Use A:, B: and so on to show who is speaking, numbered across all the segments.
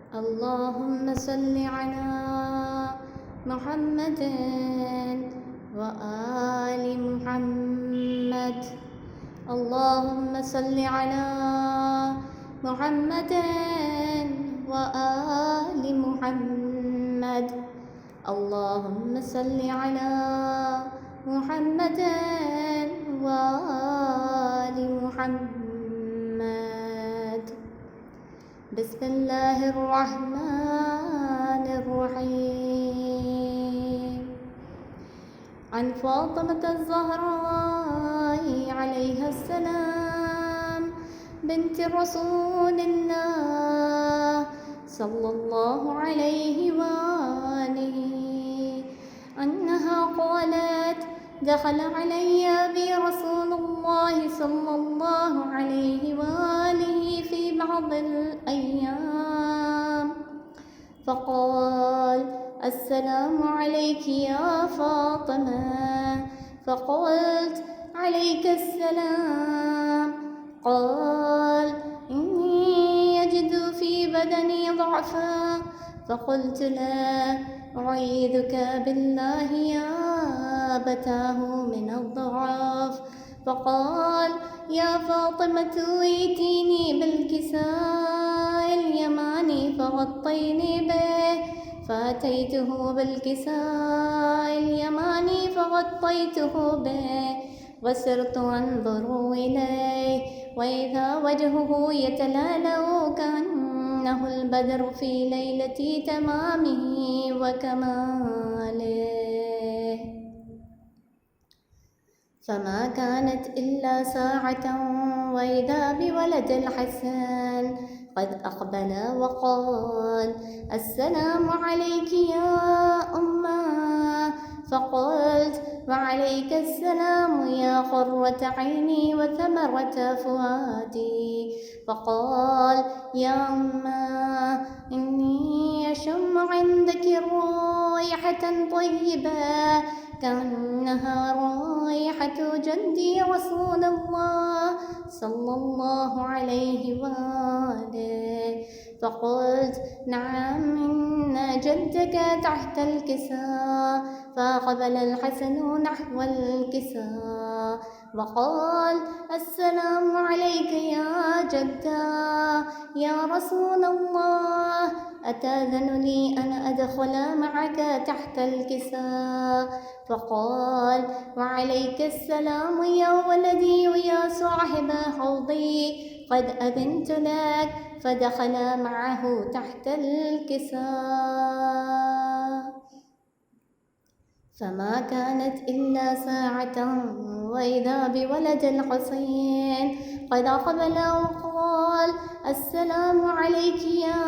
A: اللهم صل على محمد وآل محمد. اللهم صل على محمد وآل محمد. اللهم صل على محمد وآل محمد. بسم الله الرحمن الرحيم. عن فاطمة الزهراء عليها السلام بنت رسول الله صلى الله عليه وآله أنها قالت: دخل علي أبي رسول الله صلى الله عليه وآله في بعض الأيام فقال: السلام عليك يا فاطمة. فقلت: عليك السلام. قال: إني يجد في بدني ضعفا. فقلت له: أعيذك بالله يا أبتاه من الضعف. فقال: يا فاطمة ائتيني بالكساء اليماني فغطيني به. فأتيته بالكساء اليماني فغطيته به وسرت أنظر إليه وإذا وجهه يتلألأ كأنه البدر في ليلة تمامه وكماله. فما كانت إلا ساعة وإذا بولد الحسن قد أقبل وقال: السلام عليك يا أمه. فقلت: وعليك السلام يا قرة عيني وثمرة فؤادي. فقال: يا أمه، إني أشم عندك رائحة طيبة كأنها رائحة جدي رسول الله صلى الله عليه وآله. فقلت: نعم، إن جدك تحت الكساء. فأقبل الحسن نحو الكساء وقال: السلام عليك يا جدا يا رسول الله، أتأذن لي أن أدخل معك تحت الكساء؟ فقال: وعليك السلام يا ولدي ويا صاحب حوضي، قد أذنت لك. فدخل معه تحت الكساء. فما كانت إلا ساعة وإذا بولد الحسين قد أقبل وقال: السلام عليك يا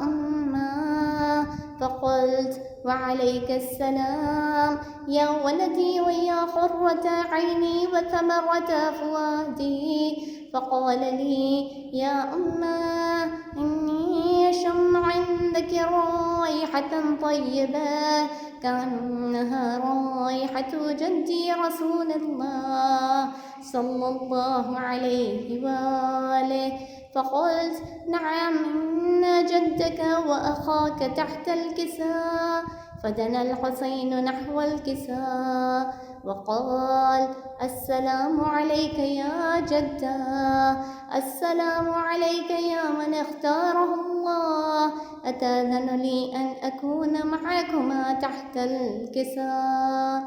A: أمه. فقلت: وعليك السلام يا ولدي ويا قرة عيني وثمرة فؤادي. فقال لي: يا أمه، إني أشم عندك رائحة طيبة كأنها رائحة جدي رسول الله صلى الله عليه وآله. فقلت: نعم، إن جدك وأخاك تحت الكساء. فدنا الحسين نحو الكساء وقال: السلام عليك يا جدا، السلام عليك يا من اختاره الله، أتأذن لي أن أكون معكما تحت الكساء؟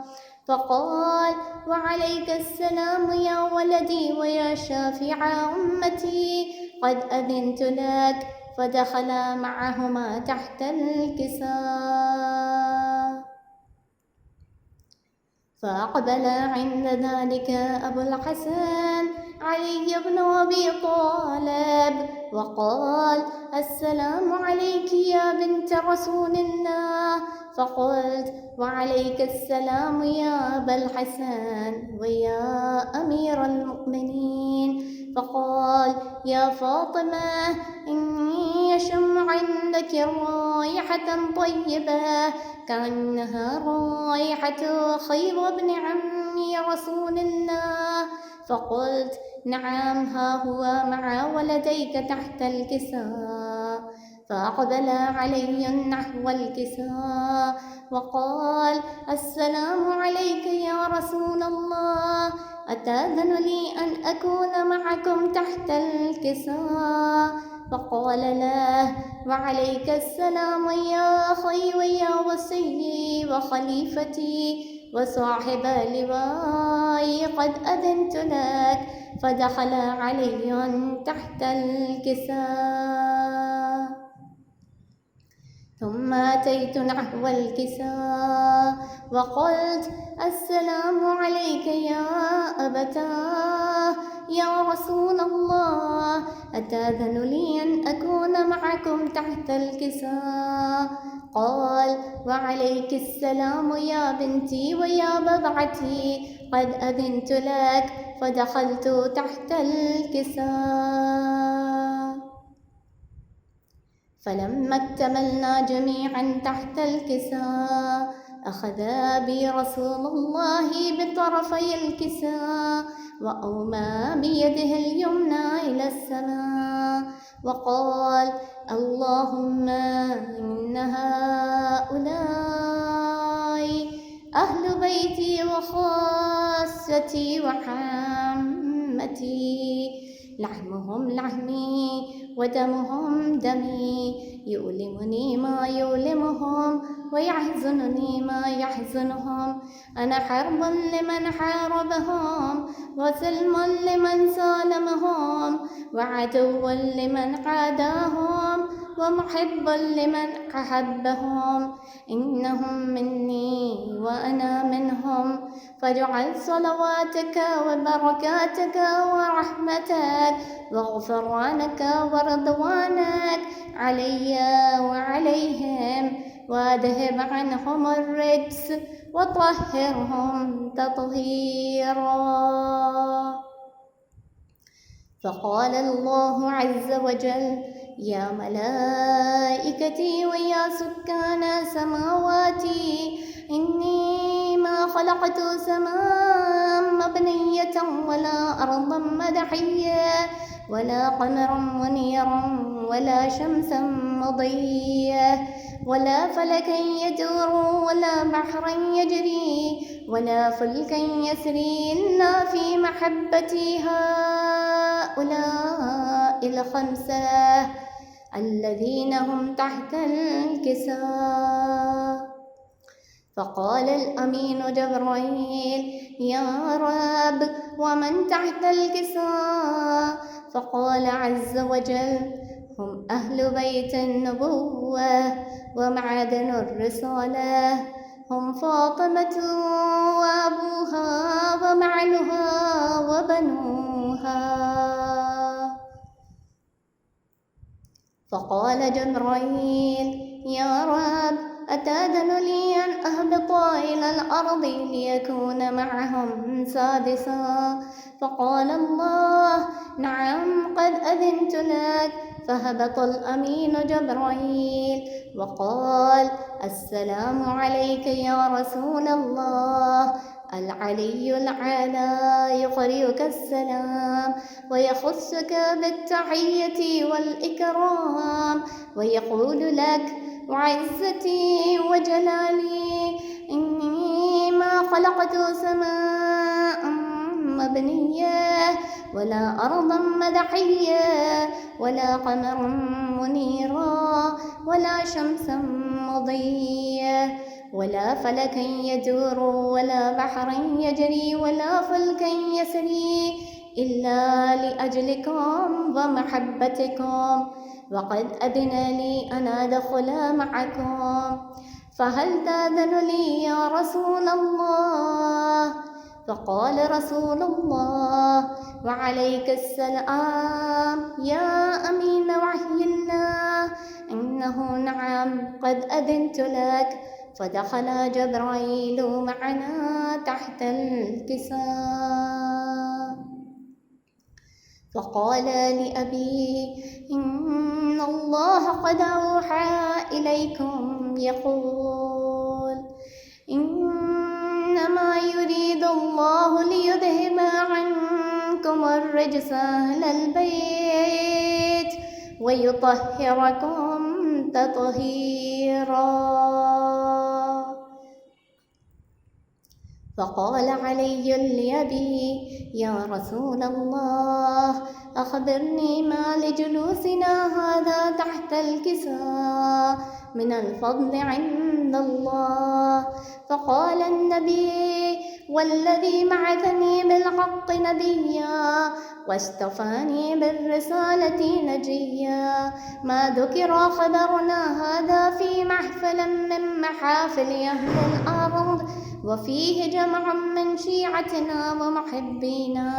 A: فقال: وعليك السلام يا ولدي ويا شافع أمتي، قد أذنت لك. فدخل معهما تحت الكساء. فأقبل عند ذلك أبو الحسن علي بن أبي طالب وقال: السلام عليك يا بنت رسول الله. فقلت: وعليك السلام يا أبا الحسن ويا أمير المؤمنين. فقال: يا فاطمة، إني أشم عندك رائحة طيبة كأنها رائحة خير ابن عمي رسول الله. فقلت: نعم، ها هو مع ولديك تحت الكساء. فأقبل علي نحو الكساء وقال: السلام عليك يا رسول الله، أتأذن لي أن أكون معكم تحت الكساء؟ فقال: له: وعليك السلام يا أخي ويا وصي وخليفتي وصاحب لوائي، قد أذنت لك. فدخل علي تحت الكساء. ثم أتيت نحو الكساء وقلت: السلام عليك يا أبتاه يا رسول الله، أتأذن لي أن أكون معكم تحت الكساء؟ قال: وعليك السلام يا بنتي ويا بضعتي، قد أذنت لك. فدخلت تحت الكساء. فلما اكتملنا جميعا تحت الكساء، أخذ بي رسول الله بطرفي الكساء وأومى بيده اليمنى إلى السماء وقال: اللهم إن هؤلاء أهل بيتي وخاصتي وعامتي، لحمهم لحمي ودمهم دمي، يؤلمني ما يؤلمهم ويحزنني ما يحزنهم. أنا حرب لمن حاربهم وسلم لمن سالمهم وعدو لمن عاداهم ومحب لمن أحبهم. إنهم مني وأنا منهم، فاجعل صلواتك وبركاتك ورحمتك وغفرانك ورضوانك علي وعليهم، وأذهب عنهم الرجس وطهرهم تطهيرا. فقال الله عز وجل: يا ملائكتي ويا سكان سماواتي، إني ما خلقت سماء مبنية ولا أرضا مدحية ولا قمرا منيرا ولا شمسا مضية ولا فلكا يدور ولا بحرا يجري ولا فلكا يسري إلا في محبة هؤلاء الخمسة الذين هم تحت الكساء. فقال الأمين جبرائيل: يا رب، ومن تحت الكساء؟ فقال عز وجل: هم أهل بيت النبوة ومعدن الرسالة، هم فاطمة وأبوها ومعلها وبنوها. فقال جبرائيل: يا رب، أتأذن لي أن أهبط إلى الأرض ليكون معهم سادسا؟ فقال الله: نعم، قد أذنت لك. فهبط الأمين جبرائيل وقال: السلام عليك يا رسول الله. العلي الأعلى يقرئك السلام ويخصك بالتحية والإكرام ويقول لك: وعزتي وجلالي، إني ما خلقت سماء مبنية ولا أرضا مدحية ولا قمرا منيرا ولا شمسا مضية ولا فلكا يدور ولا بحرا يجري ولا فلكا يسري إلا لأجلكم ومحبتكم، وقد أذن لي أن أدخل معكم، فهل تأذن لي يا رسول الله؟ فقال رسول الله: وعليك السلام يا أمين وحي الله، إنه نعم، قد أذنت لك. فدخل جبرائيل معنا تحت الكساء. فقال لأبي: إن الله قد أوحى إليكم يقول: إنما يريد الله ليذهب عنكم الرجس أهل البيت ويطهركم تطهيرا. فقال علي لأبيه: يا رسول الله، أخبرني ما لجلوسنا هذا تحت الكساء من الفضل عند الله. فقال النبي: والذي بعثني بالحق نبيا واصطفاني بالرسالة نجيا، ما ذكر خبرنا هذا في محفل من محافل أهل الأرض وفيه جمع من شيعتنا ومحبينا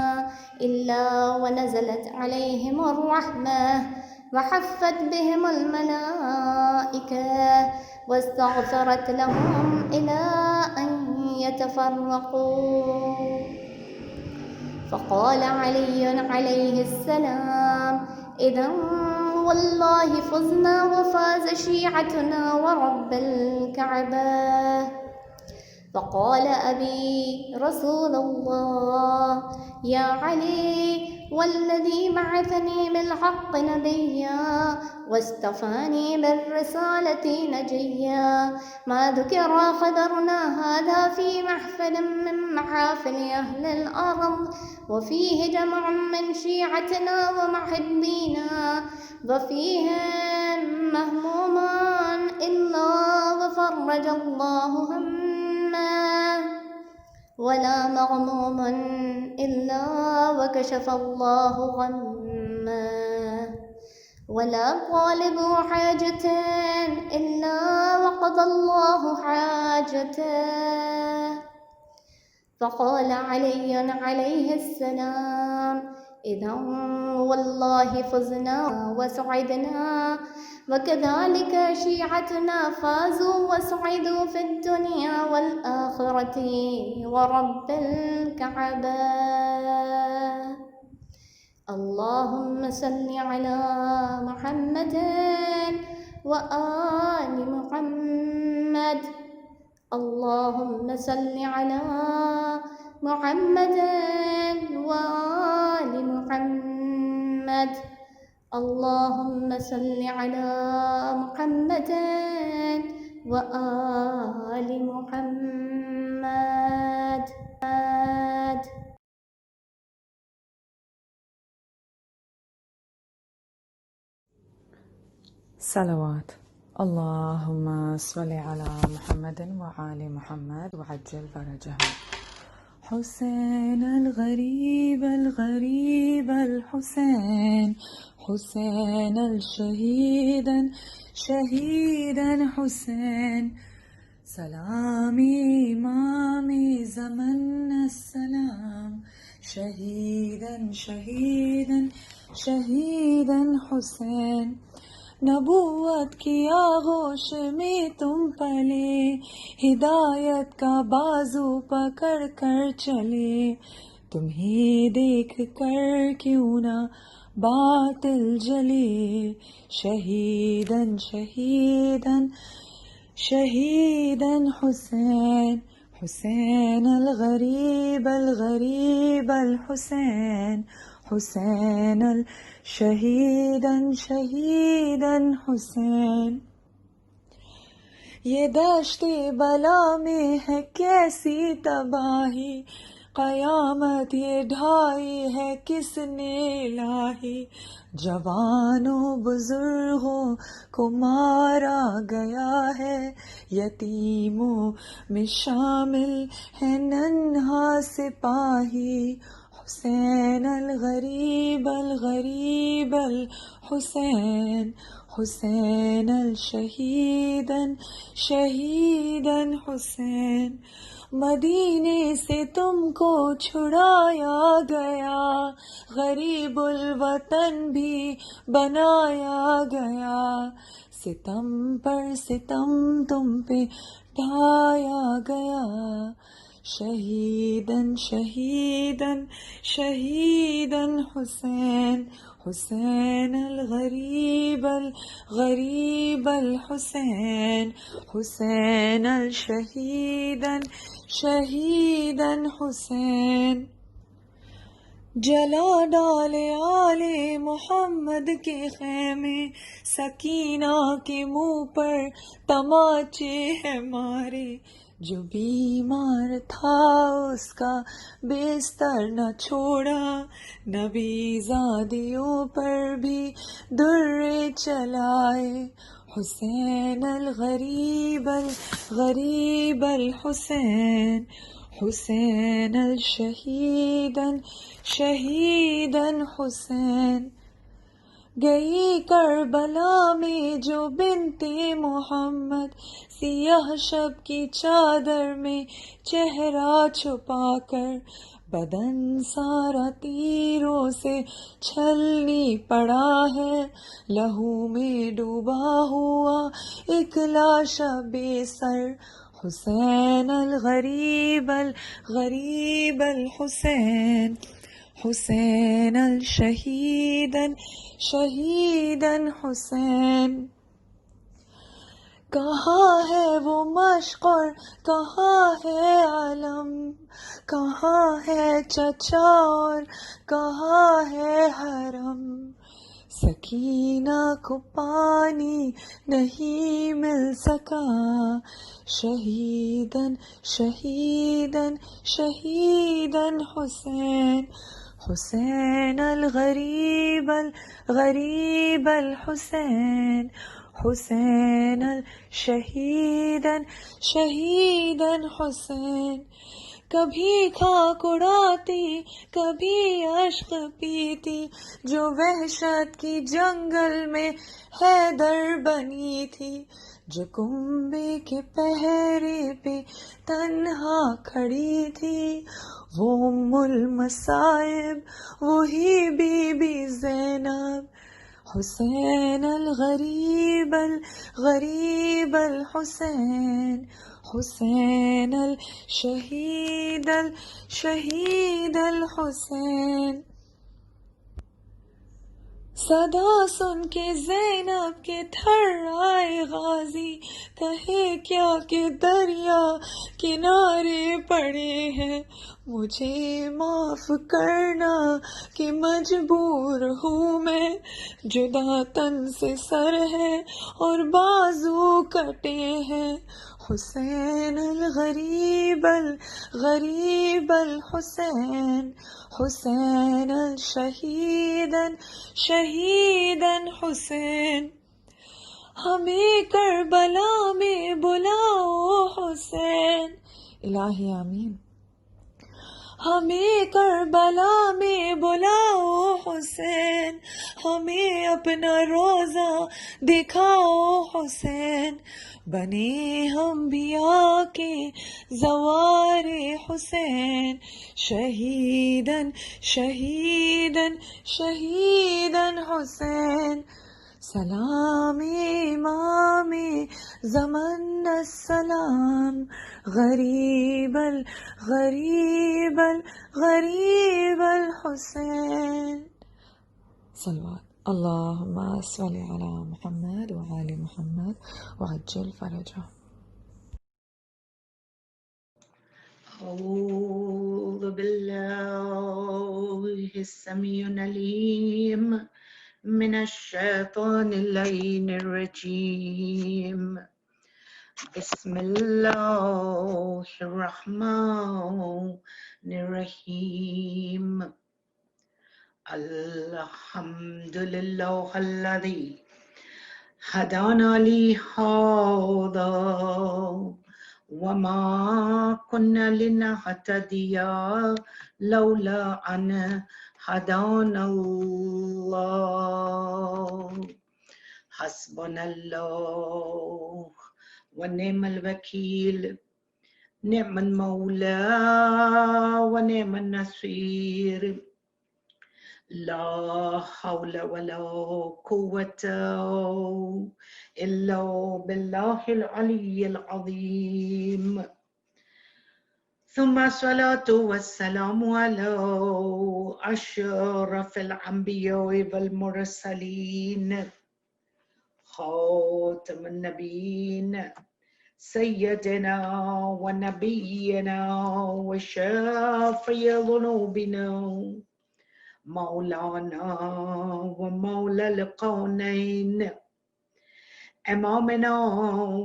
A: إلا ونزلت عليهم الرحمة وحفت بهم الملائكة واستغفرت لهم إلى أن يتفرقوا. فقال علي عليه السلام: إذن والله فزنا وفاز شيعتنا ورب الكعبة. فقال أبي: رسول الله، يا علي، والذي بعثني بالحق نبيا واصطفاني بالرسالة نجيا، ما ذكر خبرنا هذا في محفل من محافل أهل الأرض وفيه جمع من شيعتنا ومحبينا وفيهم مهمومان إلا وفرج الله همه ولا مغموم إلا وكشف الله غمه ولا طالب حاجة إلا وقضى الله حاجته. فقال علي عليه السلام: إذا والله فزنا وسعدنا وكذلك شيعتنا فازوا وسعدوا في الدنيا والآخرة ورب الكعبة. اللهم صل على محمد وآل محمد. اللهم صل على محمد وآل محمد. اللهم صل على محمد وآل محمد.
B: صلوات. اللهم صل على محمد وآل محمد وعجل فرجهم. حسين الغريب الغريب الحسين، حسين الشهيدا شهيدا حسين، سلامي إمامي زمن السلام، شهيدا شهيدا شهيدا حسین. نبوت کی آغوش میں تم پلے، ہدایت کا بازو پکڑ کر چلے، تمہیں دیکھ کر کیوں نہ باطل جلے، شہیدن شہیدن شہیدن حسین، حسین الغریب الغریب الحسین، حسین شہیدن شہیدن حسین. یہ دشت بلا میں ہے کیسی تباہی، قیامت یہ ڈھائی ہے کس نے لاہی، جوانوں بزرگوں کو مارا گیا ہے، یتیموں میں شامل ہے ننھا سپاہی، حسین الغریب الغریب الحسین، حسین الشہیدن شہیدن حسین. مدینے سے تم کو چھڑایا گیا، غریب الوطن بھی بنایا گیا، ستم پر ستم تم پہ ڈھایا گیا، شہیدن شہیدن شہیدن حسین، حسین الغریب الغریب الحسین، حسین الشہیدن شہیدن حسین. جلا ڈالے آل محمد کے خیمے، سکینہ کے منہ پر تماچے ہیں مارے، جو بیمار تھا اس کا بستر نہ چھوڑا، نبی زادیوں پر بھی درے چلائے، حسین الغریب الغریب الحسین، حسین الشہیدن شہیدن حسین۔ گئی کربلا میں جو بنت محمد، سیاہ شب کی چادر میں چہرہ چھپا کر، بدن سارا تیروں سے چھلنی پڑا ہے، لہو میں ڈوبا ہوا ایک لاش بے سر، حسین الغریب الغریب الحسین، حسین الشہیدن شہیدن حسین۔ کہاں ہے وہ مشق اور کہاں ہے علم، کہاں ہے چچا اور کہاں ہے حرم، سکینہ کو پانی نہیں مل سکا، شہیدن شہیدن شہیدن حسین، حسین الغریب الغریب الحسین، حسین الشہیدن شہیدن حسین۔ کبھی خاک اڑاتی کبھی اشک پیتی، جو وحشت کی جنگل میں حیدر بنی تھی، جو کنبے کے پہرے پہ تنہا کھڑی تھی، وہ ام المصائب وہی بی بی زینب، حسین الغریب الغریب الحسین، حسین الشہید الشہید الحسین۔ صدا سن کے زینب کے تھر آئے غازی، کہے کیا کہ دریا کنارے پڑے ہیں، مجھے معاف کرنا کہ مجبور ہوں میں، جدا تن سے سر ہے اور بازو کٹے ہیں، حسین الغریب الغریب الحسین، حسین الشہیدن شہیدن حسین۔ ہمیں کربلا میں بلاؤ حسین، الہی آمین۔ ہمیں کربلا میں بلاؤ حسین، ہمیں اپنا روزہ دکھاؤ حسین، بنے ہم بھی آکے زوار حسین، شہیدن شہیدن شہیدن حسین۔ سلام امام زمن السلام، غریب الغریب الغریب الحسین۔ صلوات اللہم صلی علی محمد وآل محمد وعجل فرجہ۔
C: أعوذ بالله السميع العليم من الشيطان اللعين الرجيم، بسم الله الرحمن الرحيم، الحمد لله الذي هدانا لهذا وما كنا لنهتدي لولا أن هدانا الله، حسبنا الله ونعم الوكيل، نعم المولى ونعم النصير، لا حول ولا قوة إلا بالله العلي العظيم، ثم الصلاة والسلام على أشرف الأنبياء والمرسلين، خاتم النبيين، سيدنا ونبينا وشافي ذنوبنا مولانا ومولى القونين إمامنا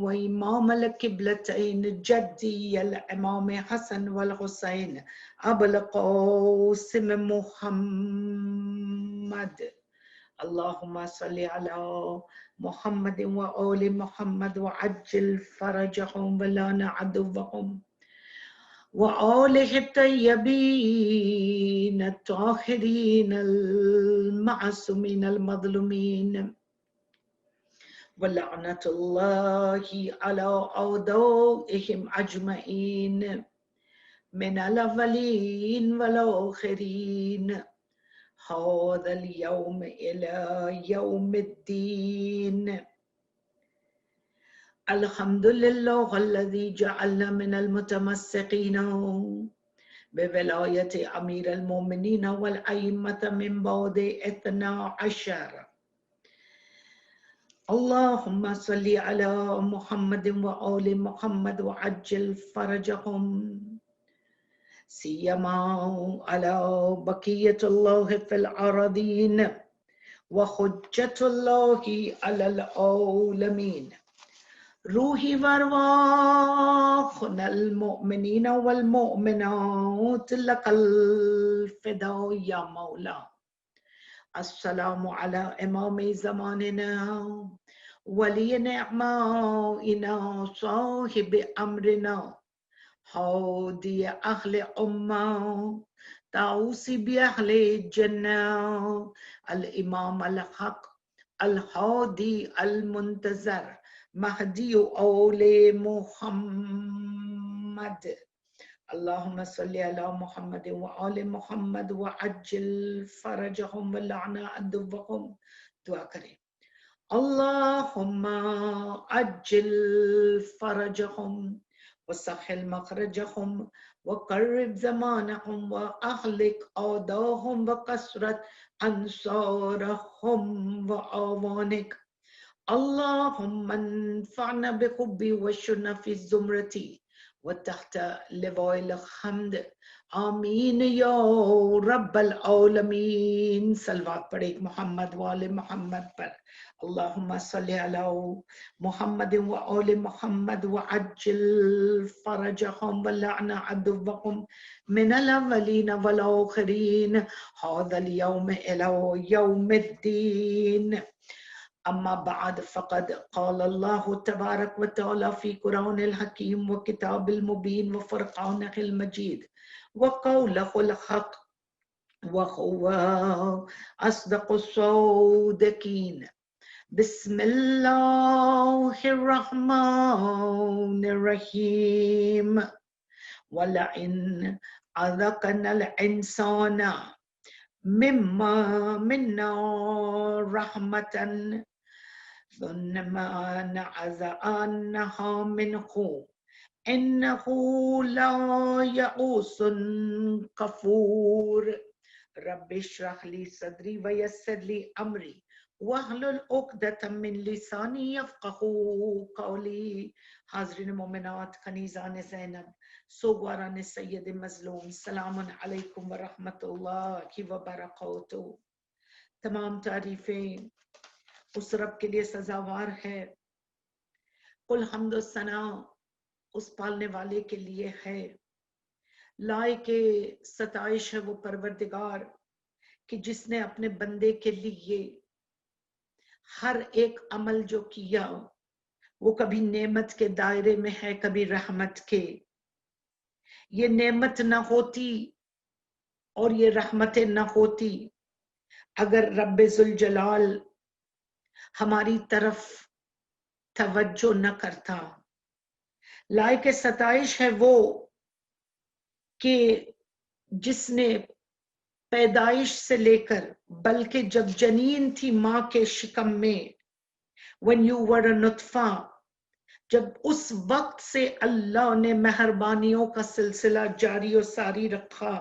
C: وإمام القبلتين جدي الإمام حسن والحسين أبو القاسم محمد اللهم صل على محمد وآل محمد وعجل فرجهم ولعن عدوهم وآله الطيبين الطاهرين المعصومين المظلومين ولعنة الله على أعدائهم أجمعين من الأولين والآخرين هذا اليوم إلى يوم الدين الحمد لله الذي جعلنا من المتمسكين بولاية أمير المؤمنين والأئمة من بعد 12 اللهم صل على محمد وآل محمد وعجل فرجهم سيما على بقية الله في الأراضين وحجة الله على العالمين روحي وارواحنا المؤمنين والمؤمنات لك الفداء يا مولا السلام على إمام زماننا ولي نعمائنا صاحب أمرنا هادي أهل أمة توصي بأهل الجنة الإمام الحق الهادي المنتظر مهدي أول محمد اللهم صل على محمد وآل محمد وعجل فرجهم ولعن عدوهم دعا کریں اللهم عجل فرجهم وسهل مخرجهم وقرب زمانهم وأهلك أعداءهم وكثرت أنصارهم وأعوانك اللهم انفعنا بحبي وشرنا في زمرتي وتحت لواء الحمد آمین یا رب العالمین. صلوات پڑھے محمد وآل محمد پر. اللہم صلی علی محمد وآل محمد وعجل فرجهم ولعن عدوهم من الاولین والآخرین هذا اليوم الى يوم الدین. اما بعد فقد قال الله تبارك وتعالى في قرآن الحكيم وكتاب المبين وفرقانه المجيد وقوله الحق وهو أصدق الصادقين. بسم الله الرحمن الرحيم. ولئن أذقنا الإنسان منا رحمة ثم نزعناها منه إنه لا يئوس كفور. رب اشرح لي صدري ويسر لي أمري واحلل عقدة من لساني يفقهوا قولي. حاضرین مومنات، کنیزان زینب، سوگواران سید مظلوم، سلام علیکم ورحمۃ اللہ وبرکاتہ. تمام تعریفیں اس رب کے لیے سزاوار ہے. کل حمد و ثنا اس پالنے والے کے لیے ہے. لائق ستائش ہے وہ پروردگار کہ جس نے اپنے بندے کے لیے ہر ایک عمل جو کیا وہ کبھی نعمت کے دائرے میں ہے، کبھی رحمت کے. یہ نعمت نہ ہوتی اور یہ رحمتیں نہ ہوتی اگر رب ذوالجلال ہماری طرف توجہ نہ کرتا. لائق ستائش ہے وہ کہ جس نے پیدائش سے لے کر بلکہ جب جنین تھی ماں کے شکم میں، when you were a نطفہ، جب اس وقت سے اللہ نے مہربانیوں کا سلسلہ جاری و ساری رکھا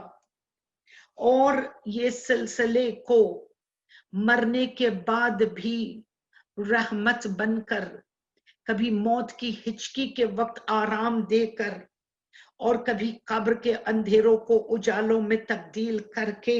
C: اور یہ سلسلے کو مرنے کے بعد بھی رحمت بن کر، کبھی موت کی ہچکی کے وقت آرام دے کر اور کبھی قبر کے اندھیروں کو اجالوں میں تبدیل کر کے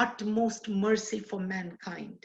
C: utmost mercy for mankind।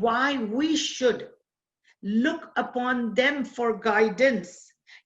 C: why we should look upon them for guidance,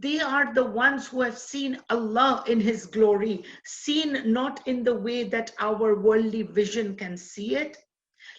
C: they are the ones who have seen Allah in His glory, seen not in the way that our worldly vision can see it,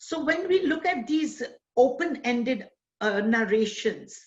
C: So when we look at these open-ended narrations,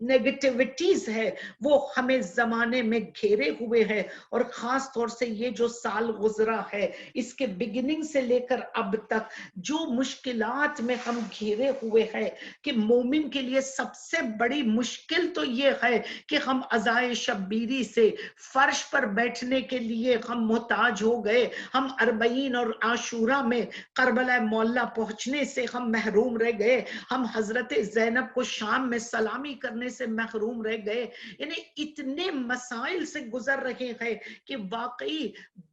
C: نیگیٹیوٹیز ہے وہ ہمیں زمانے میں گھیرے ہوئے ہیں، اور خاص طور سے یہ جو سال گزرا ہے اس کے بگننگ سے لے کر اب تک جو مشکلات میں ہم گھیرے ہوئے ہیں کہ مومن کے لیے سب سے بڑی مشکل تو یہ ہے کہ ہم عزائے شبیری سے فرش پر بیٹھنے کے لیے ہم محتاج ہو گئے، ہم اربعین اور عاشورہ میں کربلا مولا پہنچنے سے ہم محروم رہ گئے، ہم حضرت زینب کو شام میں سلامی کرنے سے محروم رہ گئے، یعنی اتنے مسائل سے گزر رہے ہیں کہ واقعی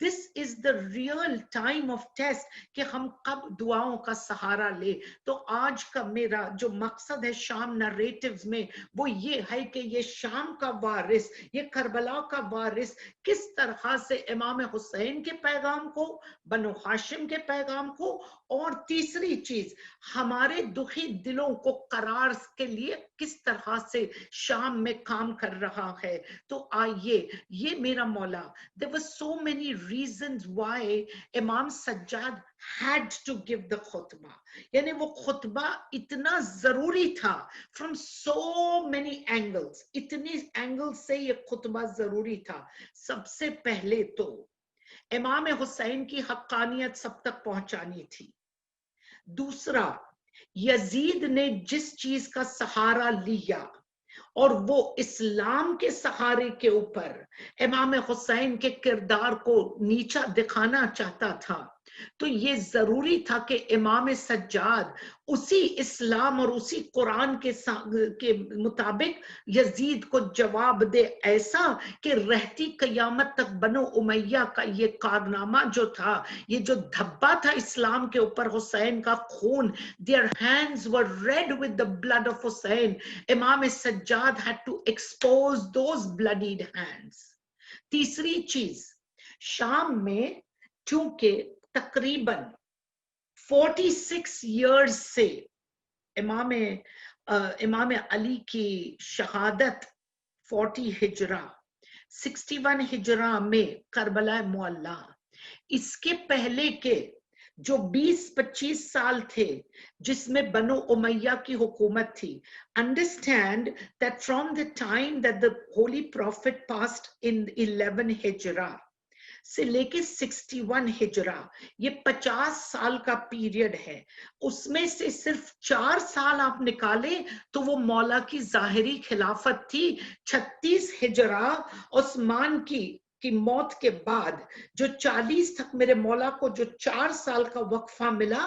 C: this is the real time of test کہ ہم کب دعاؤں کا سہارا لے۔ تو آج کا میرا جو مقصد ہے شام نریٹیوز میں وہ یہ ہے کہ یہ شام کا وارث، یہ کربلا کا وارث کس طرح سے امام حسین کے پیغام کو، بنو ہاشم کے پیغام کو، اور تیسری چیز ہمارے دکھی دلوں کو قرار کے لیے کس طرح سے شام میں کام کر رہا ہے۔ تو آئیے یہ میرا مولا there were so many reasons why امام Sajjad had to give the خطبہ، یعنی وہ خطبہ اتنا ضروری تھا from so many angles، اتنی اینگل سے یہ خطبہ ضروری تھا۔ سب سے پہلے تو امام حسین کی حقانیت سب تک پہنچانی تھی، دوسرا یزید نے جس چیز کا سہارا لیا اور وہ اسلام کے سہارے کے اوپر امام حسین کے کردار کو نیچا دکھانا چاہتا تھا، تو یہ ضروری تھا کہ امام سجاد اسی اسلام اور اسی قرآن کے مطابق یزید کو جواب دے، ایسا کہ رہتی قیامت تک بنو امیہ کا یہ کارنامہ جو تھا، یہ جو دھبا تھا اسلام کے اوپر حسین کا خون، their hands were red with the blood of Hussein، امام Sajjad had to expose those bloodied hands۔ تیسری چیز شام میں چونکہ تقریباً 46 years سے امام علی کی شہادت 40 ہجرہ 61 ہجرہ میں کربلا معلی، اس کے پہلے کے جو 20-25 سال تھے جس میں بنو امیہ کی حکومت تھی، understand that from the time that the holy prophet passed in 11 ہجرہ سے لے کے 61 ہجرہ، یہ 50 سال کا پیریڈ ہے، اس میں سے صرف 4 سال آپ نکالیں تو وہ مولا کی ظاہری خلافت تھی۔ 36 ہجرہ عثمان کی موت کے بعد جو 40 تک میرے مولا کو جو 4 سال کا وقفہ ملا،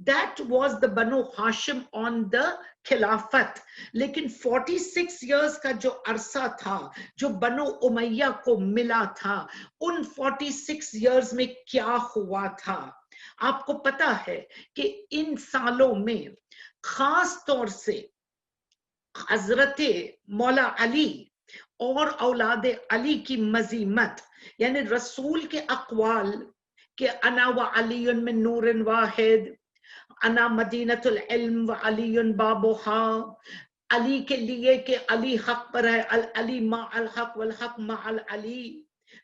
C: that was the بنو ہاشم on the خلافت، لیکن 46 years کا جو عرصہ تھا جو بنو امیہ کو ملا تھا، ان 46 years میں کیا ہوا تھا آپ کو پتا ہے کہ ان سالوں میں خاص طور سے حضرت مولا علی اور اولاد علی کی مزیمت، یعنی رسول کے اقوال کہ انا و علی من نور واحد، انا مدینۃ العلم و علی بابها، علی کے لیے کہ علی حق پر ہے، علی مع الحق والحق مع العلی،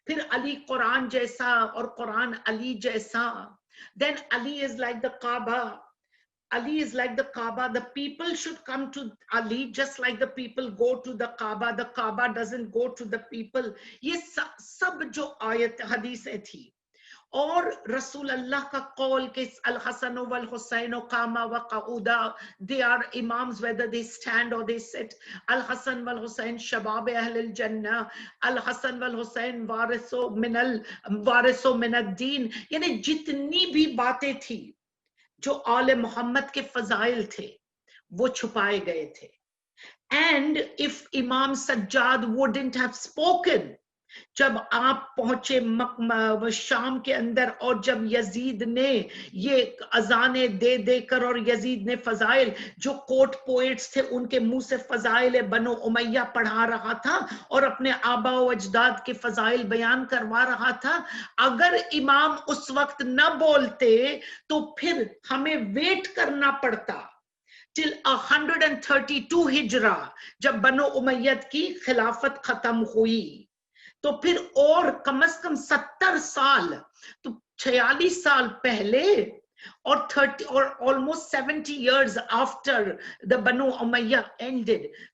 C: پھر علی قرآن جیسا اور قرآن علی جیسا، then Ali is like the Kaaba، Ali is like the Kaaba. The people should come to Ali just like the people go to the Kaaba. The Kaaba doesn't go to the people. یہ سب جو آیت حدیثیں تھی، اور رسول اللہ کا قول کہ الحسن والحسین قاما وقعودا، they are imams whether they stand or they sit، الحسن والحسین شباب اہل الجنہ، الحسن والحسین وارثو من الدین، یعنی جتنی بھی باتیں تھی جو آل محمد کے فضائل تھے وہ چھپائے گئے تھے۔ And if Imam Sajjad wouldn't have spoken، جب آپ پہنچے شام کے اندر اور جب یزید نے یہ اذانیں دے دے کر، اور یزید نے فضائل جو کوٹ پوئٹس تھے ان کے منہ سے فضائل بنو امیہ پڑھا رہا تھا اور اپنے آبا و اجداد کے فضائل بیان کروا رہا تھا، اگر امام اس وقت نہ بولتے تو پھر ہمیں ویٹ کرنا پڑتا till 132 ہجرہ جب بنو امیت کی خلافت ختم ہوئی، تو پھر اور کم از کم 70 سال، تو 46 سال پہلے or 30 or almost 70 years after the Banu Umayyah ended.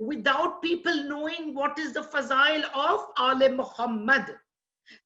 C: without people knowing what is the fazail of Aale Muhammad.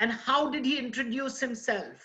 C: And how did he introduce himself?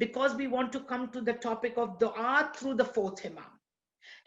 C: because we want to come to the topic of dua through the fourth imam.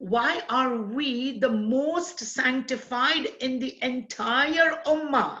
C: why are we the most sanctified in the entire ummah,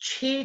C: 6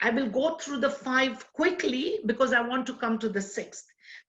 C: I will go through the 5 quickly because I want to come to the 6th.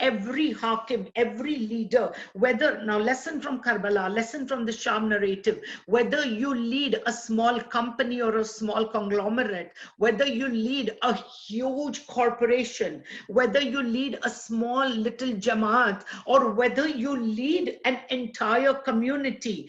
C: Every hakim, every leader, whether, now lesson from Karbala, lesson from the Sham narrative, whether you lead a small company or a small conglomerate, whether you lead a huge corporation, whether you lead a small little jamaat, or whether you lead an entire community,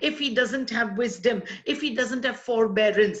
C: if he doesn't have wisdom, if he doesn't have forbearance.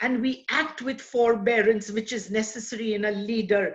C: and we act with forbearance which is necessary in a leader.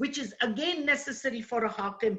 C: which is again necessary for a hakim.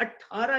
C: 18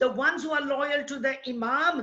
C: the ones who are loyal to the imam,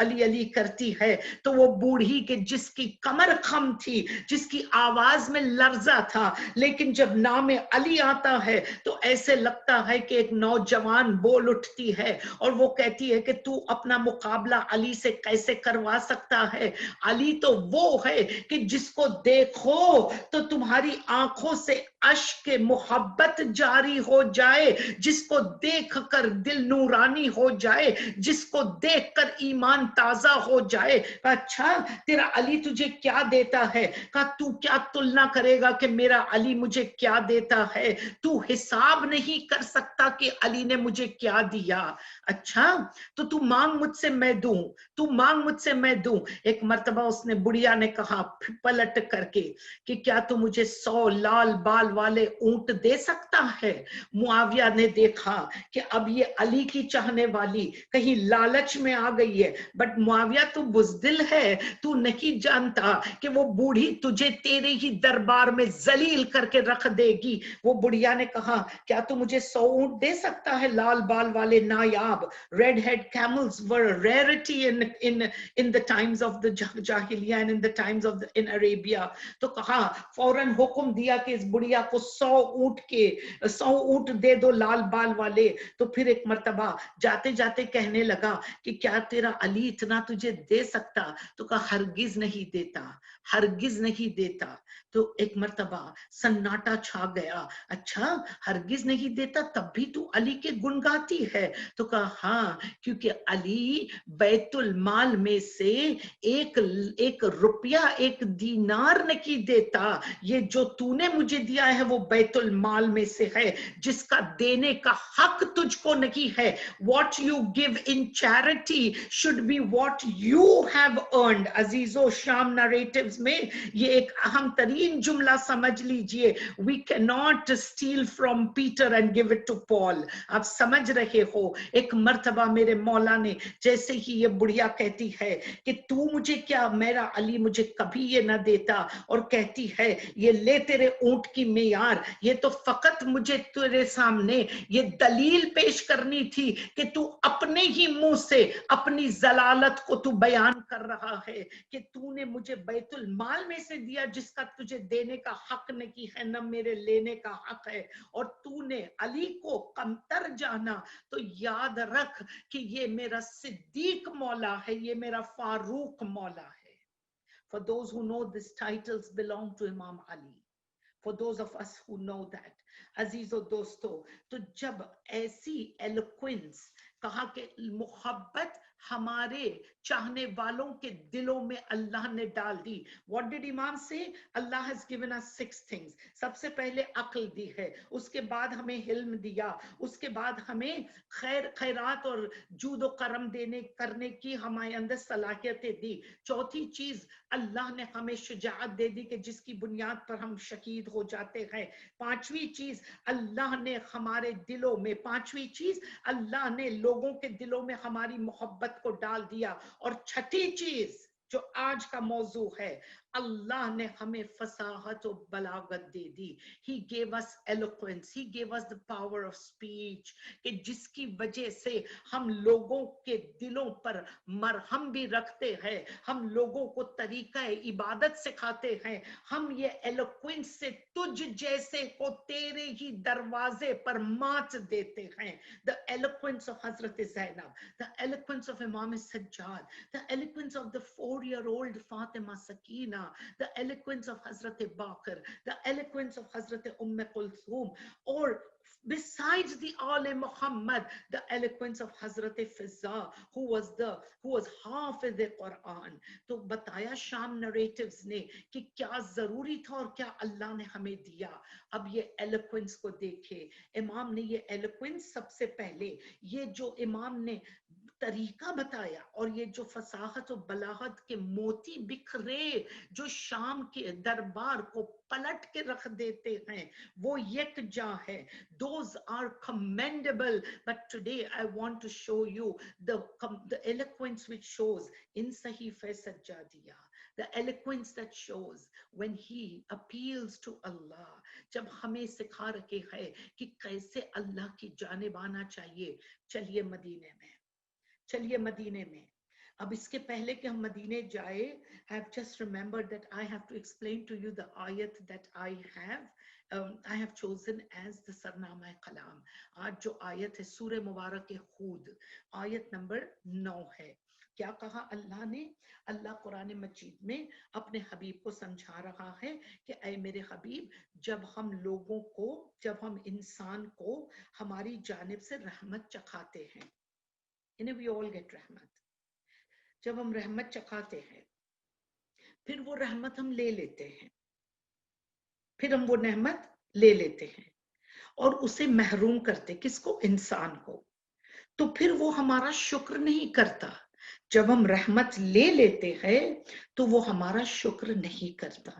C: علی علی کرتی ہے؟ تو وہ بوڑھی کے جس کی کمر خم تھی، جس کی آواز میں لرزہ تھا، لیکن جب نام علی آتا ہے تو ایسے لگتا ہے کہ ایک نوجوان بول اٹھتی ہے اور وہ کہتی ہے کہ تو اپنا مقابلہ علی سے کیسے کروا سکتا ہے؟ علی تو وہ ہے کہ جس کو دیکھو تو تمہاری آنکھوں سے اشک محبت جاری ہو جائے، جس کو دیکھ کر دل نورانی ہو جائے، جس کو دیکھ کر ایمان تازہ ہو جائے۔ اچھا تیرا علی تجھے کیا دیتا ہے؟ کہا تو کیا تلنا کرے گا کہ میرا علی مجھے کیا دیتا ہے؟ تو حساب نہیں کر سکتا کہ علی نے مجھے کیا دیا۔ اچھا تو مانگ مجھ سے میں دوں، تو مانگ مجھ سے میں دوں۔ ایک مرتبہ اس نے بڑھیا نے کہا پلٹ کر کے کہ کیا تو مجھے 100 لال بال والے اونٹ دے سکتا ہے؟ معاویہ نے دیکھا کہ اب یہ علی کی چاہنے والی کہیں لالچ میں آ گئی ہے، بٹ معاویہ تو بزدل ہے، تو نہیں جانتا کہ وہ بوڑھی تجھے تیرے ہی دربار میں ذلیل کر کے رکھ دے گی۔ وہ بڑھیا نے کہا کیا تو مجھے 100 اونٹ دے سکتا ہے لال بال والے نایاب؟ Red head camels were a rarity in the times of the Jahiliyyah and in the times of in Arabia۔ تو کہا فوراً حکم دیا کہ اس بڑھیا کو 100 اونٹ دے دو لال بال والے۔ تو پھر ایک مرتبہ جاتے جاتے کہنے لگا کہ کیا تیرا علی اتنا تجھے دے سکتا؟ تو کہا ہرگز نہیں دیتا، ہرگز نہیں دیتا۔ تو ایک مرتبہ سناٹا چھا گیا، اچھا ہرگز نہیں دیتا تب بھی تو علی کے گن گاتی ہے؟ تو کہا ہاں کیونکہ علی بیت المال میں سے ایک روپیہ ایک دینار نہیں دیتا، یہ جو تو نے مجھے دیا ہے وہ بیت المال میں سے ہے جس کا دینے کا حق تجھ کو نہیں ہے۔ What you give in charity should be what you have earned۔ عزیزو شام نریٹیوز میں یہ ایک اہم ترین جملہ سمجھ لیجئے، we cannot steal from Peter and give it to Paul۔ آپ سمجھ رہے ہو؟ ایک مرتبہ میرے مولا نے جیسے ہی یہ بڑھیا کہتی ہے کہ تو مجھے کیا، میرا علی مجھے کبھی یہ نہ دیتا، اور کہتی ہے یہ لے تیرے اونٹ کی معیار، یہ تو فقط مجھے تیرے سامنے یہ دلیل پیش کرنی تھی کہ تو اپنے ہی منہ سے اپنی ضلالت کو تو بیان کر رہا ہے کہ تو نے مجھے بیت المال میں سے دیا جس کا تجھے دینے کا حق نہیں ہے نہ میرے لینے کا حق ہے، اور تو نے علی کو کمتر جانا۔ تو یاد رکھ کہ یہ میرا صدیق مولا ہے، یہ میرا فاروق مولا ہے۔ For those who know these titles belong to Imam Ali. For those of us who know that. عزیز و دوستو، تو جب ایسی eloquence کہا کہ محبت ہمارے چاہنے والوں کے دلوں میں اللہ نے ڈال دی۔ What did Imam say? Allah has given us 6 things۔ سب سے پہلے عقل دی ہے، اس کے بعد ہمیں علم دیا، اس کے بعد ہمیں خیرات اور جود و کرم کرنے کی ہمارے اندر صلاحیتیں دی۔ چوتھی چیز اللہ نے ہمیں شجاعت دے دی کہ جس کی بنیاد پر ہم شہید ہو جاتے ہیں۔ پانچویں چیز اللہ نے ہمارے دلوں میں، پانچویں چیز اللہ نے لوگوں کے دلوں میں ہماری محبت کو ڈال دیا، اور چھٹی چیز جو آج کا موضوع ہے، اللہ نے ہمیں فصاحت و بلاغت دے دی۔ He gave us eloquence, he gave us the power of speech، کہ جس کی وجہ سے ہم لوگوں کے دلوں پر مرہم بھی رکھتے ہیں، ہم لوگوں کو طریقہ عبادت سکھاتے ہیں، ہم یہ eloquence سے تجھ جیسے کو تیرے ہی دروازے پر مات دیتے ہیں۔ The eloquence of Hazrat Zainab، the eloquence of Imam Sajjad، the eloquence of the 4-year-old Fatima Sakina، the eloquence of Hazrat Bakr، the eloquence of Hazrat Kulthum، or besides the Al Muhammad, the eloquence of Hazrat Fizza who was Hafiz Quran۔ تو بتایا شام نریٹیوز نے کہ کیا ضروری تھا اور کیا اللہ نے ہمیں دیا۔ اب یہ ایلوکوینس کو دیکھے، امام نے یہ ایلوکوینس سب سے پہلے، یہ جو امام نے طریقہ بتایا اور یہ جو فصاحت و بلاغت کے موتی بکھرے جو شام کے دربار کو پلٹ کے رکھ دیتے ہیں، وہ یکجا ہے۔ Those are commendable, but today I want to show you the eloquence which shows in Sahifa Sajjadiyah, the eloquence that shows when he appeals to Allah۔ جب ہمیں سکھا رکھے ہے کہ کیسے اللہ کی جانب آنا چاہیے۔ چلیے مدینے میں، چلیے مدینے میں. اب اس کے پہلے کہ ہم مدینے جائے, I have just remembered that I have to explain to you the ayat that I have chosen as the سرنامہ کلام. آج جو آیت ہے سورہ مبارک خود, آیت نمبر 9 ہے. کیا کہا اللہ نے؟ اللہ قرآن مجید میں اپنے حبیب کو سمجھا رہا ہے کہ اے میرے حبیب, جب ہم لوگوں کو, جب ہم انسان کو ہماری جانب سے رحمت چکھاتے ہیں, we all get رحمت, جب ہم رحمت چکھاتے ہیں پھر وہ رحمت ہم لے لیتے ہیں, پھر ہم وہ نعمت لے لیتے ہیں اور اسے محروم کرتے, کس کو؟ انسان کو. تو پھر وہ ہمارا شکر نہیں کرتا. جب ہم رحمت لے لیتے ہیں تو وہ ہمارا شکر نہیں کرتا.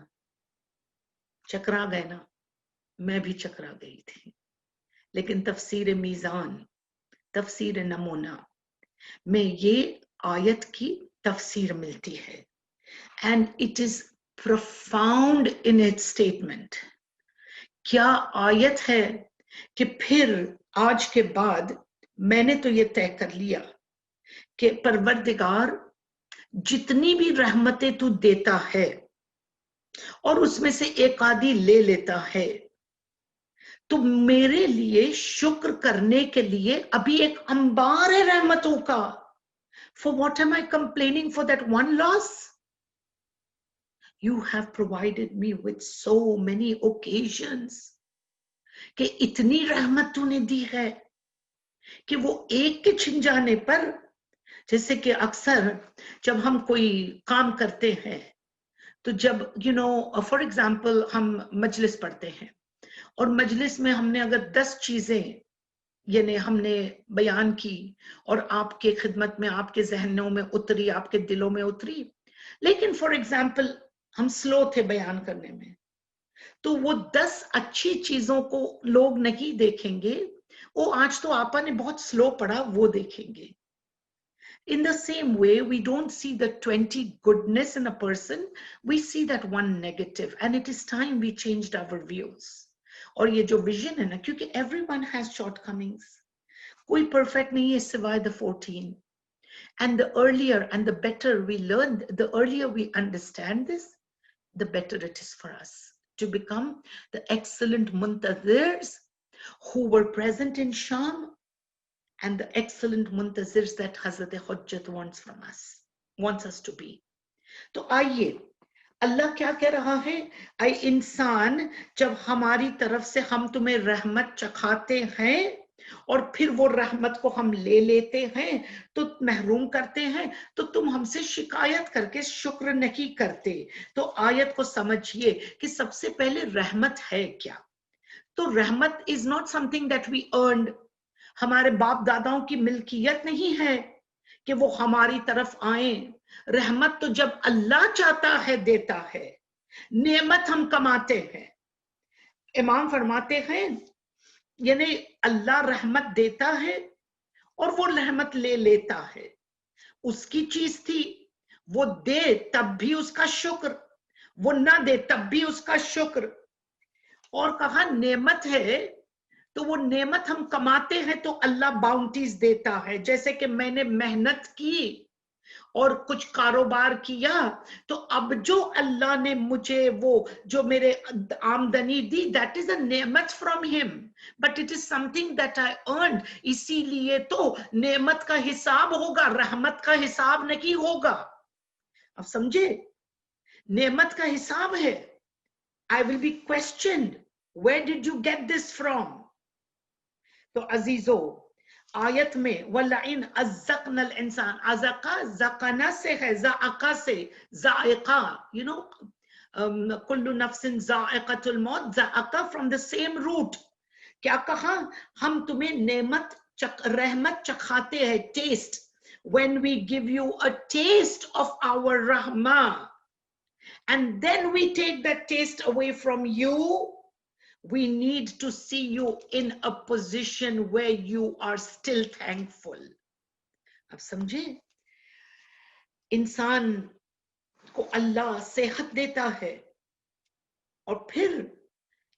C: چکرا گئے نا, میں بھی چکرا گئی تھی. لیکن تفسیر میزان, تفسیر نمونہ میں یہ آیت کی تفسیر ملتی ہے. And it is profound in its statement. کیا آیت ہے کہ پھر آج کے بعد میں نے تو یہ طے کر لیا کہ پروردگار جتنی بھی رحمتیں تو دیتا ہے اور اس میں سے ایک آدھی لے لیتا ہے, تو میرے لیے شکر کرنے کے لیے ابھی ایک انبار ہے رحمتوں کا. For what am I complaining for that one loss? You have provided me with so many occasions کہ اتنی رحمت تو نے دی ہے کہ وہ ایک کے چھن جانے پر, جیسے کہ اکثر جب ہم کوئی کام کرتے ہیں تو جب فار ایگزامپل ہم مجلس پڑھتے ہیں اور مجلس میں ہم نے اگر 10 چیزیں یعنی ہم نے بیان کی اور آپ کے خدمت میں, آپ کے ذہنوں میں اتری, آپ کے دلوں میں اتری, لیکن فار ایگزامپل ہم سلو تھے بیان کرنے میں, تو وہ 10 اچھی چیزوں کو لوگ نہیں دیکھیں گے. وہ آج تو آپا نے بہت سلو پڑھا, وہ دیکھیں گے. In the same way, we don't see the 20 goodness in a person, we see that one negative, and it is time we changed our views. اور یہ جو vision ہے نا, کیونکہ everyone has shortcomings, کوئی perfect نہیں ہے سوائے the 14. And the earlier and the better we learn, the earlier we understand this, the better it is for us to become the excellent muntazirs who were present in Sham, and the excellent muntazirs that Hazrat Hujjat wants us to be. تو آئیے, اللہ کیا کہہ رہا ہے؟ اے انسان, جب ہماری طرف سے ہم تمہیں رحمت چکھاتے ہیں اور پھر وہ رحمت کو ہم لے لیتے ہیں تو محروم کرتے ہیں, تو تم ہم سے شکایت کر کے شکر نہیں کرتے. تو آیت کو سمجھیے کہ سب سے پہلے رحمت ہے کیا. تو رحمت is not something that we earned. ہمارے باپ داداؤں کی ملکیت نہیں ہے کہ وہ ہماری طرف آئیں. رحمت تو جب اللہ چاہتا ہے دیتا ہے, نعمت ہم کماتے ہیں. امام فرماتے ہیں یعنی اللہ رحمت دیتا ہے اور وہ رحمت لے لیتا ہے. اس کی چیز تھی, وہ دے تب بھی اس کا شکر, وہ نہ دے تب بھی اس کا شکر. اور کہا نعمت ہے تو وہ نعمت ہم کماتے ہیں تو اللہ باؤنٹیز دیتا ہے. جیسے کہ میں نے محنت کی اور کچھ کاروبار کیا تو اب جو اللہ نے مجھے وہ جو میرے آمدنی دی, that is a نعمت from him, but it is something that I earned. اسی لیے تو نعمت کا حساب ہوگا, رحمت کا حساب نہیں ہوگا. اب سمجھے, نعمت کا حساب ہے. I will be questioned, where did you get this from? تو عزیزو, آیت میں وَلَئِنْ أَزَّقْنَا الْإِنسَانَ, أَزَقَا زَقَنَا سے ہے, زَعَقَا سے, زَائِقَا, كُلُّ نَفْسٍ زَائِقَةُ الْمَوْتِ, زَعَقَا from the same root. کیا کہا؟ ہم تمہیں نعمت رحمت چکھاتے ہیں, taste. When we give you a taste of our rahmah and then we take that taste away from you, we need to see you in a position where you are still thankful. اب سمجھے, انسان کو اللہ صحت دیتا ہے اور پھر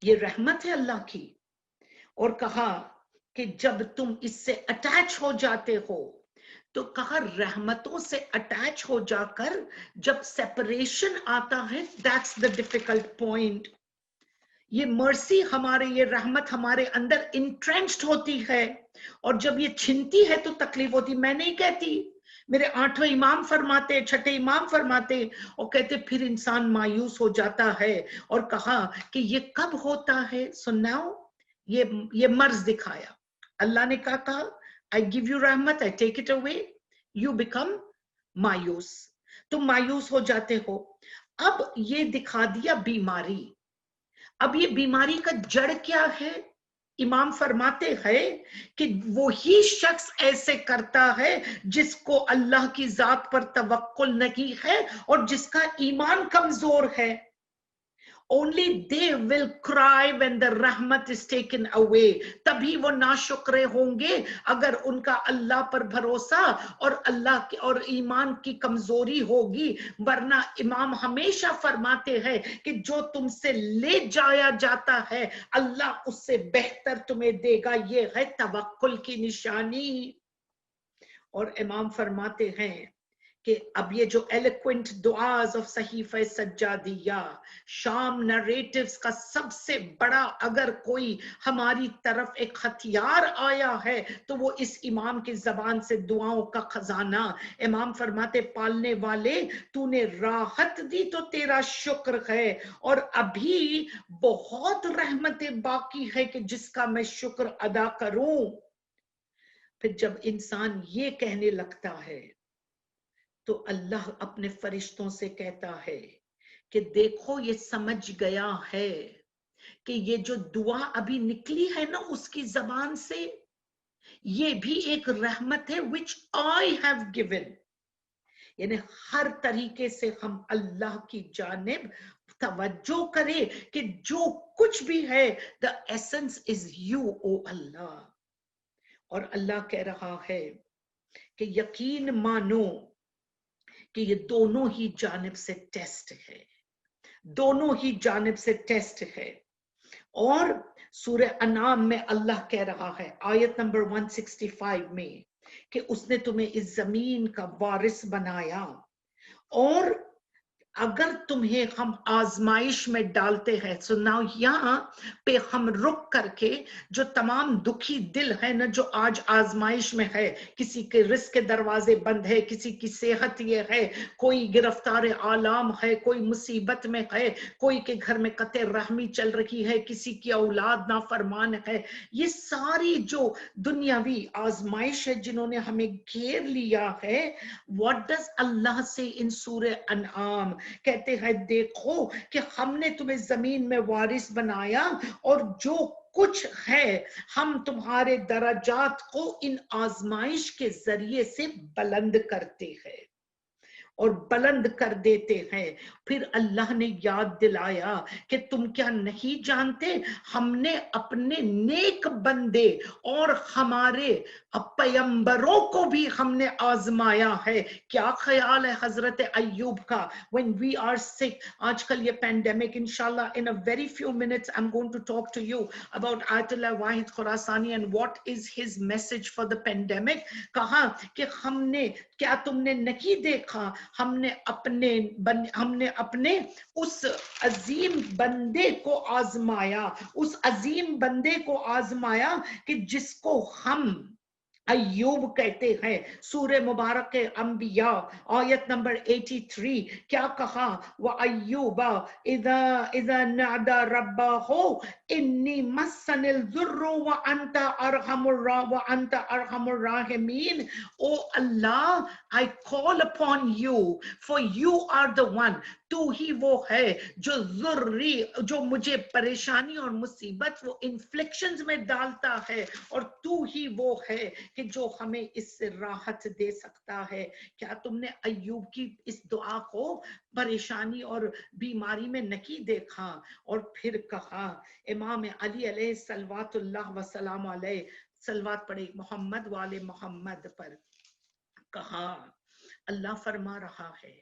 C: یہ رحمت ہے اللہ کی, اور کہا کہ جب تم اس سے اٹیچ ہو جاتے ہو تو کہا رحمتوں سے اٹیچ ہو جا کر جب سیپریشن آتا ہے that's the difficult point. یہ مرسی ہمارے یہ رحمت ہمارے اندر انٹرینچڈ ہوتی ہے اور جب یہ چھنتی ہے تو تکلیف ہوتی. میں نہیں کہتی, میرے 8ویں امام فرماتے, 6 امام فرماتے اور کہتے پھر انسان مایوس ہو جاتا ہے. اور کہا کہ یہ کب ہوتا ہے, سناؤ, یہ مرض دکھایا. اللہ نے کہا I give you رحمت, I take it away, you become مایوس, تم مایوس ہو جاتے ہو. اب یہ دکھا دیا بیماری. اب یہ بیماری کا جڑ کیا ہے؟ امام فرماتے ہیں کہ وہی شخص ایسے کرتا ہے جس کو اللہ کی ذات پر توکل نہیں ہے اور جس کا ایمان کمزور ہے. Only they will cry when the rahmat is taken away. تبھی وہ ناشکرے ہوں گے اگر ان کا اللہ پر بھروسہ اور اللہ کی اور ایمان کی کمزوری ہوگی. ورنہ امام ہمیشہ فرماتے ہیں کہ جو تم سے لے جایا جاتا ہے اللہ اس سے بہتر تمہیں دے گا. یہ ہے توکل کی نشانی. اور امام فرماتے ہیں کہ اب یہ جو ایلیکوینٹ دعاز آف صحیفہ سجادیہ, شام نریٹیوز کا سب سے بڑا اگر کوئی ہماری طرف ایک ہتھیار آیا ہے تو وہ اس امام کی زبان سے دعاؤں کا خزانہ. امام فرماتے پالنے والے تو نے راحت دی تو تیرا شکر ہے, اور ابھی بہت رحمتیں باقی ہے کہ جس کا میں شکر ادا کروں. پھر جب انسان یہ کہنے لگتا ہے تو اللہ اپنے فرشتوں سے کہتا ہے کہ دیکھو یہ سمجھ گیا ہے کہ یہ جو دعا ابھی نکلی ہے نا اس کی زبان سے, یہ بھی ایک رحمت ہے which I have given. یعنی ہر طریقے سے ہم اللہ کی جانب توجہ کریں کہ جو کچھ بھی ہے the essence is you, O اللہ. اور اللہ کہہ رہا ہے کہ یقین مانو کہ یہ دونوں ہی جانب سے ٹیسٹ ہے, دونوں ہی جانب سے ٹیسٹ ہے. اور سورہ انعام میں اللہ کہہ رہا ہے آیت نمبر 165 میں کہ اس نے تمہیں اس زمین کا وارث بنایا, اور اگر تمہیں ہم آزمائش میں ڈالتے ہیں. سو ناؤ یہاں پہ ہم رک کر کے جو تمام دکھی دل ہے نا جو آج آزمائش میں ہے, کسی کے رزق کے دروازے بند ہے, کسی کی صحت یہ ہے, کوئی گرفتار آلام ہے, کوئی مصیبت میں ہے, کوئی کے گھر میں قطع رحمی چل رہی ہے, کسی کی اولاد نافرمان ہے. یہ ساری جو دنیاوی آزمائش ہے جنہوں نے ہمیں گھیر لیا ہے, what does اللہ سے ان سورہ انعام کہتے ہیں دیکھو کہ ہم نے تمہیں زمین میں وارث بنایا اور جو کچھ ہے ہم تمہارے درجات کو ان آزمائش کے ذریعے سے بلند کرتے ہیں اور بلند کر دیتے ہیں. پھر اللہ نے یاد دلایا کہ تم کیا نہیں جانتے ہم نے اپنے نیک بندے اور ہمارے پیغمبروں کو بھی ہم نے آزمایا ہے. کیا خیال ہے حضرت ایوب کا when we are sick. آج کل یہ پینڈیمک انشاءاللہ in a very few minutes I'm going to talk to you about Ayatollah Wahid Khorasani and what is his message for the pandemic. کہا کہ ہم نے کیا تم نے نہیں دیکھا ہم نے اپنے اس عظیم بندے کو آزمایا, اس عظیم بندے کو آزمایا کہ جس کو ہم ایوب کہتے ہیں. سورہ مبارک انبیاء آیت نمبر 83 کیا کہا, وَأَيُّوبَ إِذَا نَعْدَى رَبَّهُ إِنِّي مَسَّنِ الضُّرُّ وَأَنْتَ أَرْحَمُ الرَّاحِمِينَ. Oh Allah, I call upon you for you are the one. تو ہی وہ ہے جو جو مجھے پریشانی اور مصیبت وہ انفلکشنز میں ڈالتا ہے, اور تو ہی وہ ہے کہ جو ہمیں اس سے راحت دے سکتا ہے. کیا تم نے ایوب کی اس دعا کو پریشانی اور بیماری میں نہیں دیکھا؟ اور پھر کہا امام علی علیہ صلوات اللہ وسلام علیہ, صلوات پڑھے محمد والے محمد پر. کہا اللہ فرما رہا ہے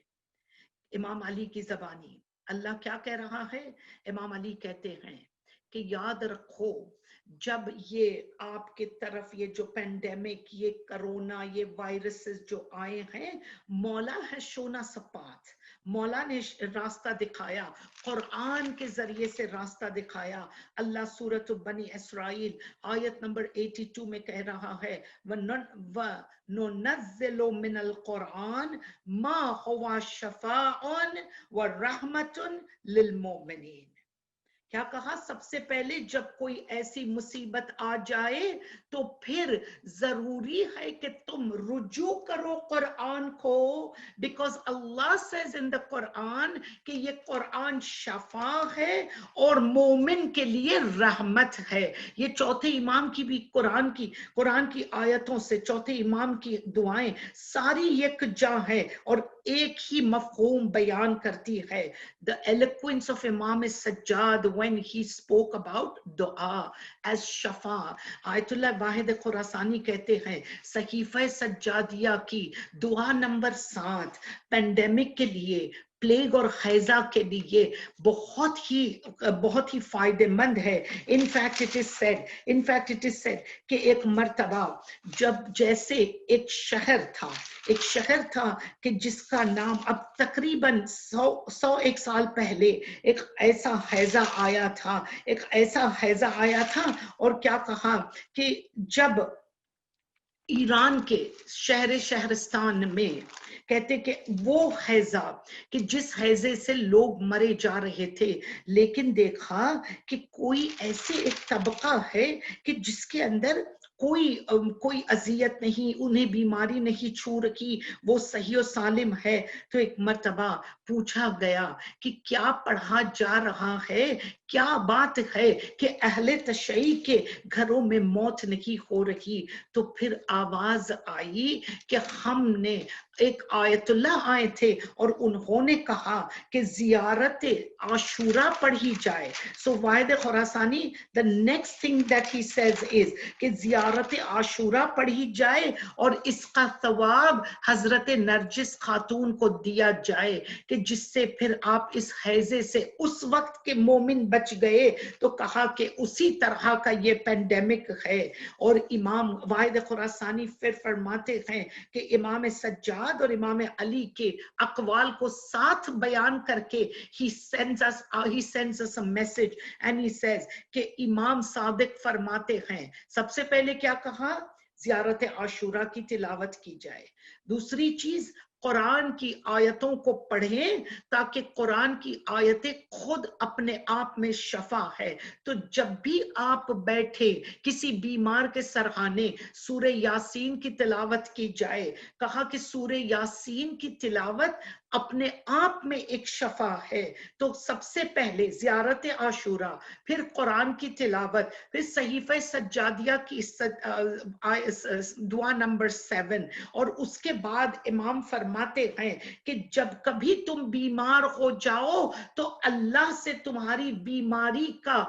C: امام علی کی زبانی, اللہ کیا کہہ رہا ہے؟ امام علی کہتے ہیں کہ یاد رکھو جب یہ آپ کی طرف یہ جو پینڈیمک، یہ کرونا، یہ وائرسز جو آئے ہیں، مولا ہے شونا سپات، مولا نے راستہ دکھایا، قرآن کے ذریعے سے راستہ دکھایا. اللہ سورۃ بنی اسرائیل آیت نمبر 82 میں کہہ رہا ہے وَنُنَزِّلُ مِنَ الْقُرْآنِ مَا هُوَ شِفَاءٌ وَرَحْمَةٌ لِلْمُؤْمِنِينَ. کیا کہا؟ سب سے پہلے جب کوئی ایسی مصیبت آ جائے تو پھر ضروری ہے کہ تم رجوع کرو قرآن کو، because Allah says in the قرآن کہ یہ قرآن شفا ہے اور مومن کے لیے رحمت ہے. یہ چوتھے امام کی بھی قرآن کی آیتوں سے چوتھے امام کی دعائیں ساری یکجا ہے اور ایک ہی مفہوم بیان کرتی ہے. The eloquence of Imam Sajjad when he spoke about dua as shafa. آیت اللہ واحد خراسانی کہتے ہیں صحیفہ سجادیہ کی دعا نمبر 7 پینڈیمک کے لیے، پلیگ اور خیزہ کے لیے بہت ہی فائدہ مند ہے. In fact it is said کہ ایک مرتبہ جب جیسے ایک شہر تھا کہ جس کا نام اب تقریباً 101 سال پہلے ایک ایسا حیضہ آیا تھا اور کیا کہا کہ جب ایران کے شہرستان میں کہتے کہ وہ حیضہ کہ جس حیضے سے لوگ مرے جا رہے تھے، لیکن دیکھا کہ کوئی ایسے ایک طبقہ ہے کہ جس کے اندر کوئی اذیت نہیں، انہیں بیماری نہیں چھو رکھی، وہ صحیح و سالم ہے. تو ایک مرتبہ پوچھا گیا کہ کیا پڑھا جا رہا ہے، کیا بات ہے کہ اہل تشیع کے گھروں میں موت نہیں ہو رہی. تو پھر آواز آئی کہ ہم نے ایک آیت اللہ آئے تھے اور انہوں نے کہا کہ زیارت عاشورہ پڑھی جائے. سو واحد Khurasani the next thing that he says is کہ زیارت عاشورہ پڑھی جائے اور اس کا ثواب حضرت نرجس خاتون کو دیا جائے کہ جس سے پھر آپ اس حیضے سے اس وقت کے مومن بچ گئے. تو کہا کہ اسی طرح کا یہ پینڈیمک ہے. اور امام واحد خراسانی پھر فرماتے ہیں کہ امام سجاد اور امام علی کے اقوال کو ساتھ بیان کر کے he sends us a message and he says کہ امام صادق فرماتے ہیں سب سے پہلے کیا کہا؟ زیارت عاشورہ کی تلاوت کی جائے. دوسری چیز قرآن کی آیتوں کو پڑھیں تاکہ قرآن کی آیتیں خود اپنے آپ میں شفا ہے. تو جب بھی آپ بیٹھے کسی بیمار کے سرحانے سورہ یاسین کی تلاوت کی جائے. کہا کہ سورہ یاسین کی تلاوت اپنے آپ میں ایک شفا ہے. تو سب سے پہلے زیارت عاشورہ، پھر قرآن کی تلاوت، پھر صحیفہ سجادیہ کی دعا نمبر 7 اور اس کے بعد امام فرماتے ہیں کہ جب کبھی تم بیمار ہو جاؤ تو اللہ سے تمہاری بیماری کا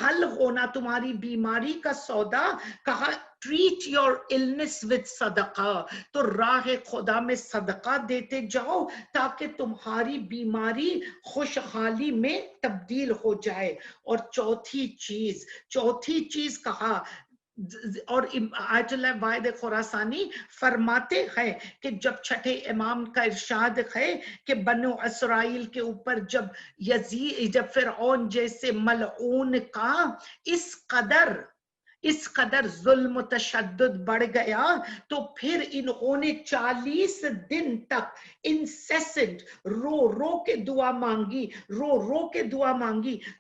C: حل ہونا، تمہاری بیماری کا سودا، کہا treat your illness with صدقہ. تو راہ خدا میں صدقہ دیتے جاؤ تاکہ تمہاری بیماری خوشحالی میں تبدیل ہو جائے. اور چوتھی چیز کہا، اور آیت اللہ واحد خراسانی فرماتے ہیں کہ جب چھٹے امام کا ارشاد ہے کہ بنو اسرائیل کے اوپر جب فرعون جیسے ملعون کا اس قدر ظلم و تشدد بڑھ گیا تو پھر انہوں نے 40 دن تک انسیسنٹ رو کے دعا مانگی.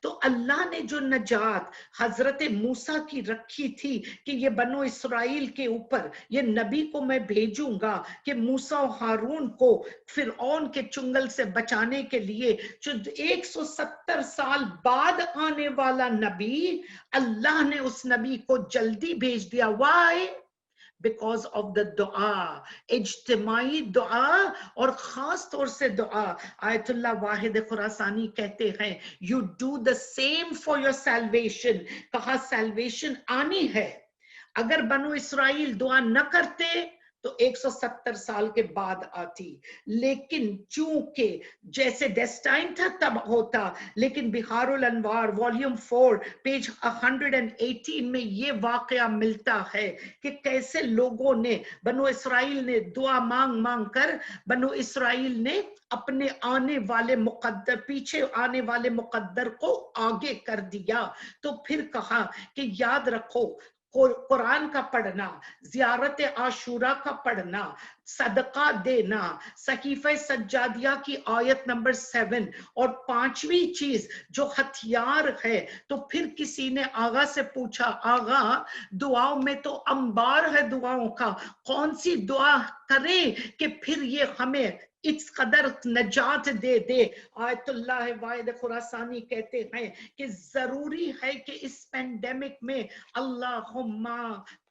C: تو اللہ نے جو نجات حضرت موسیٰ کی رکھی تھی کہ یہ بنو اسرائیل کے اوپر یہ نبی کو میں بھیجوں گا کہ موسیٰ و ہارون کو فرعون کے چنگل سے بچانے کے لیے، جو 170 سال بعد آنے والا نبی، اللہ نے اس نبی کو جلدی بھیج دیا. Why? Because of the دعا، اجتماعی دعا اور خاص طور سے دعا. آیت اللہ واحد خراسانی کہتے ہیں you do the same for your salvation. کہا سیلویشن آنی ہے. اگر بنو اسرائیل دعا نہ کرتے تو 170 سال کے بعد آتی. لیکن چونکہ جیسے ڈیسٹائن تھا تب ہوتا، لیکن بحار الانوار والیوم 4 پیج 118 میں یہ واقعہ ملتا ہے کہ کیسے لوگوں نے، بنو اسرائیل نے دعا مانگ مانگ کر، بنو اسرائیل نے اپنے آنے والے مقدر، پیچھے آنے والے مقدر کو آگے کر دیا. تو پھر کہا کہ یاد رکھو قرآن کا پڑھنا، زیارت عاشورہ کا پڑھنا، صدقہ دینا، صحیفہ سجادیہ کی آیت نمبر 7، اور 5ویں چیز جو ہتھیار ہے. تو پھر کسی نے آغا سے پوچھا، آغا دعاؤں میں تو انبار ہے دعاؤں کا، کون سی دعا کریں کہ پھر یہ ہمیں اس قدر نجات دے دے. آیت اللہ واحد خراسانی کہتے ہیں کہ ضروری ہے کہ اس پینڈیمک میں اللہم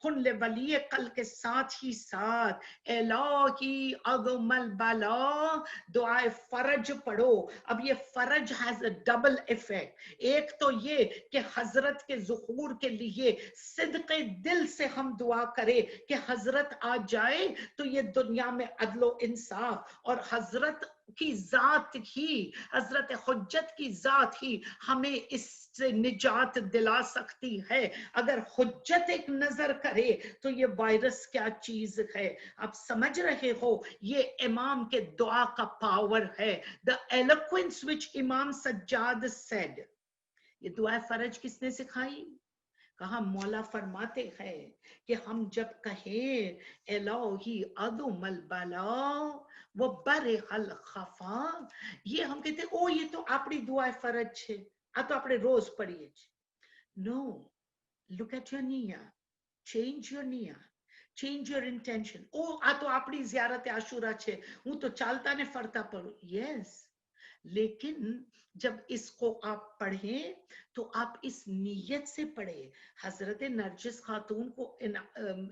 C: کن ولی قل کے ساتھ ہی ساتھ الہی عظم البلا دعائے فرج پڑھو. اب یہ fridge has a double effect. ایک تو یہ کہ حضرت کے ظہور کے لیے صدق دل سے ہم دعا کریں کہ حضرت آ جائے تو یہ دنیا میں عدل و انصاف، اور حضرت کی ذات ہی، حضرت حجت کی ذات ہی ہمیں اس سے نجات دلا سکتی ہے. اگر حجت ایک نظر کرے تو یہ وائرس کیا چیز ہے. آپ سمجھ رہے ہو، یہ امام کے دعا کا پاور ہے. The eloquence which امام سجاد said. یہ دعا فرج کس نے سکھائی؟ کہا مولا فرماتے ہیں کہ ہم جب کہیں الہی عظم البلا و برح الخفا، یہ ہم کہتے ہیں او یہ تو اپنی دعا فرج ہے، تو اپنے روز پڑھیے. No, look at your نیت. Change your نیت. Change your intention. او تو اپنی زیارت عاشورہ چھے، ہوں تو چالتا نے فرتا پڑھو. Yes. لیکن جب اس کو آپ پڑھیں تو آپ اس نیت سے پڑھیں. حضرت نرجس خاتون کو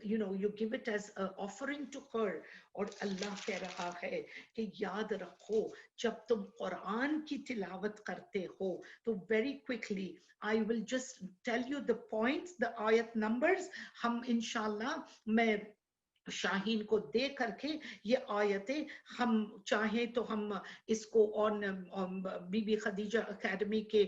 C: you give it as an offering to her. اور اللہ کہہ رہا ہے کہ یاد رکھو جب تم قرآن کی تلاوت کرتے ہو تو very quickly I will just tell you the points, the ayat numbers. ہم انشاءاللہ میں شاہین کو دے کر کے یہ آیتیں ہم چاہیں تو ہم اس کو بی بی خدیجہ اکیڈمی کے